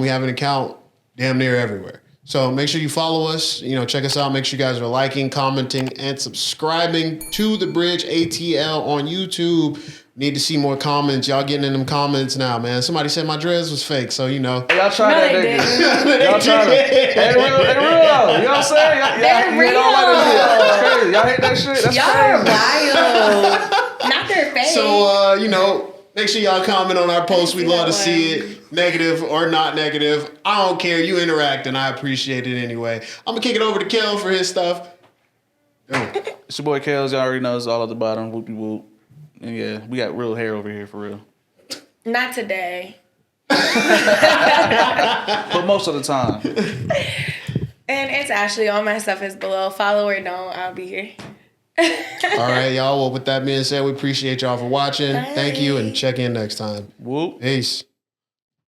We have an account damn near everywhere. So make sure you follow us. You know, check us out. Make sure you guys are liking, commenting, and subscribing to The Bridge ATL on YouTube. Need to see more comments. Y'all getting in them comments now, man. Somebody said my dreads was fake, so you know. Y'all try No, that, they nigga. didn't. Y'all try that. They real though. You know what I'm saying? They're you don't like that shit. That's crazy. Y'all hate that shit? That's Y'all are crazy. wild. Not their face. So, you know, make sure y'all comment on our posts. We love to see it, negative or not negative. I don't care. You interact, and I appreciate it anyway. I'm going to kick it over to Kel for his stuff. It's your boy Kels. Y'all already know it's all at the bottom. Whoopie whoop. And yeah, we got real hair over here for real. Not today. But most of the time. And it's Ashley. All my stuff is below. Follow or don't. I'll be here. All right, y'all. Well, with that being said, we appreciate y'all for watching. Thank you, and check in next time. Whoop. Peace.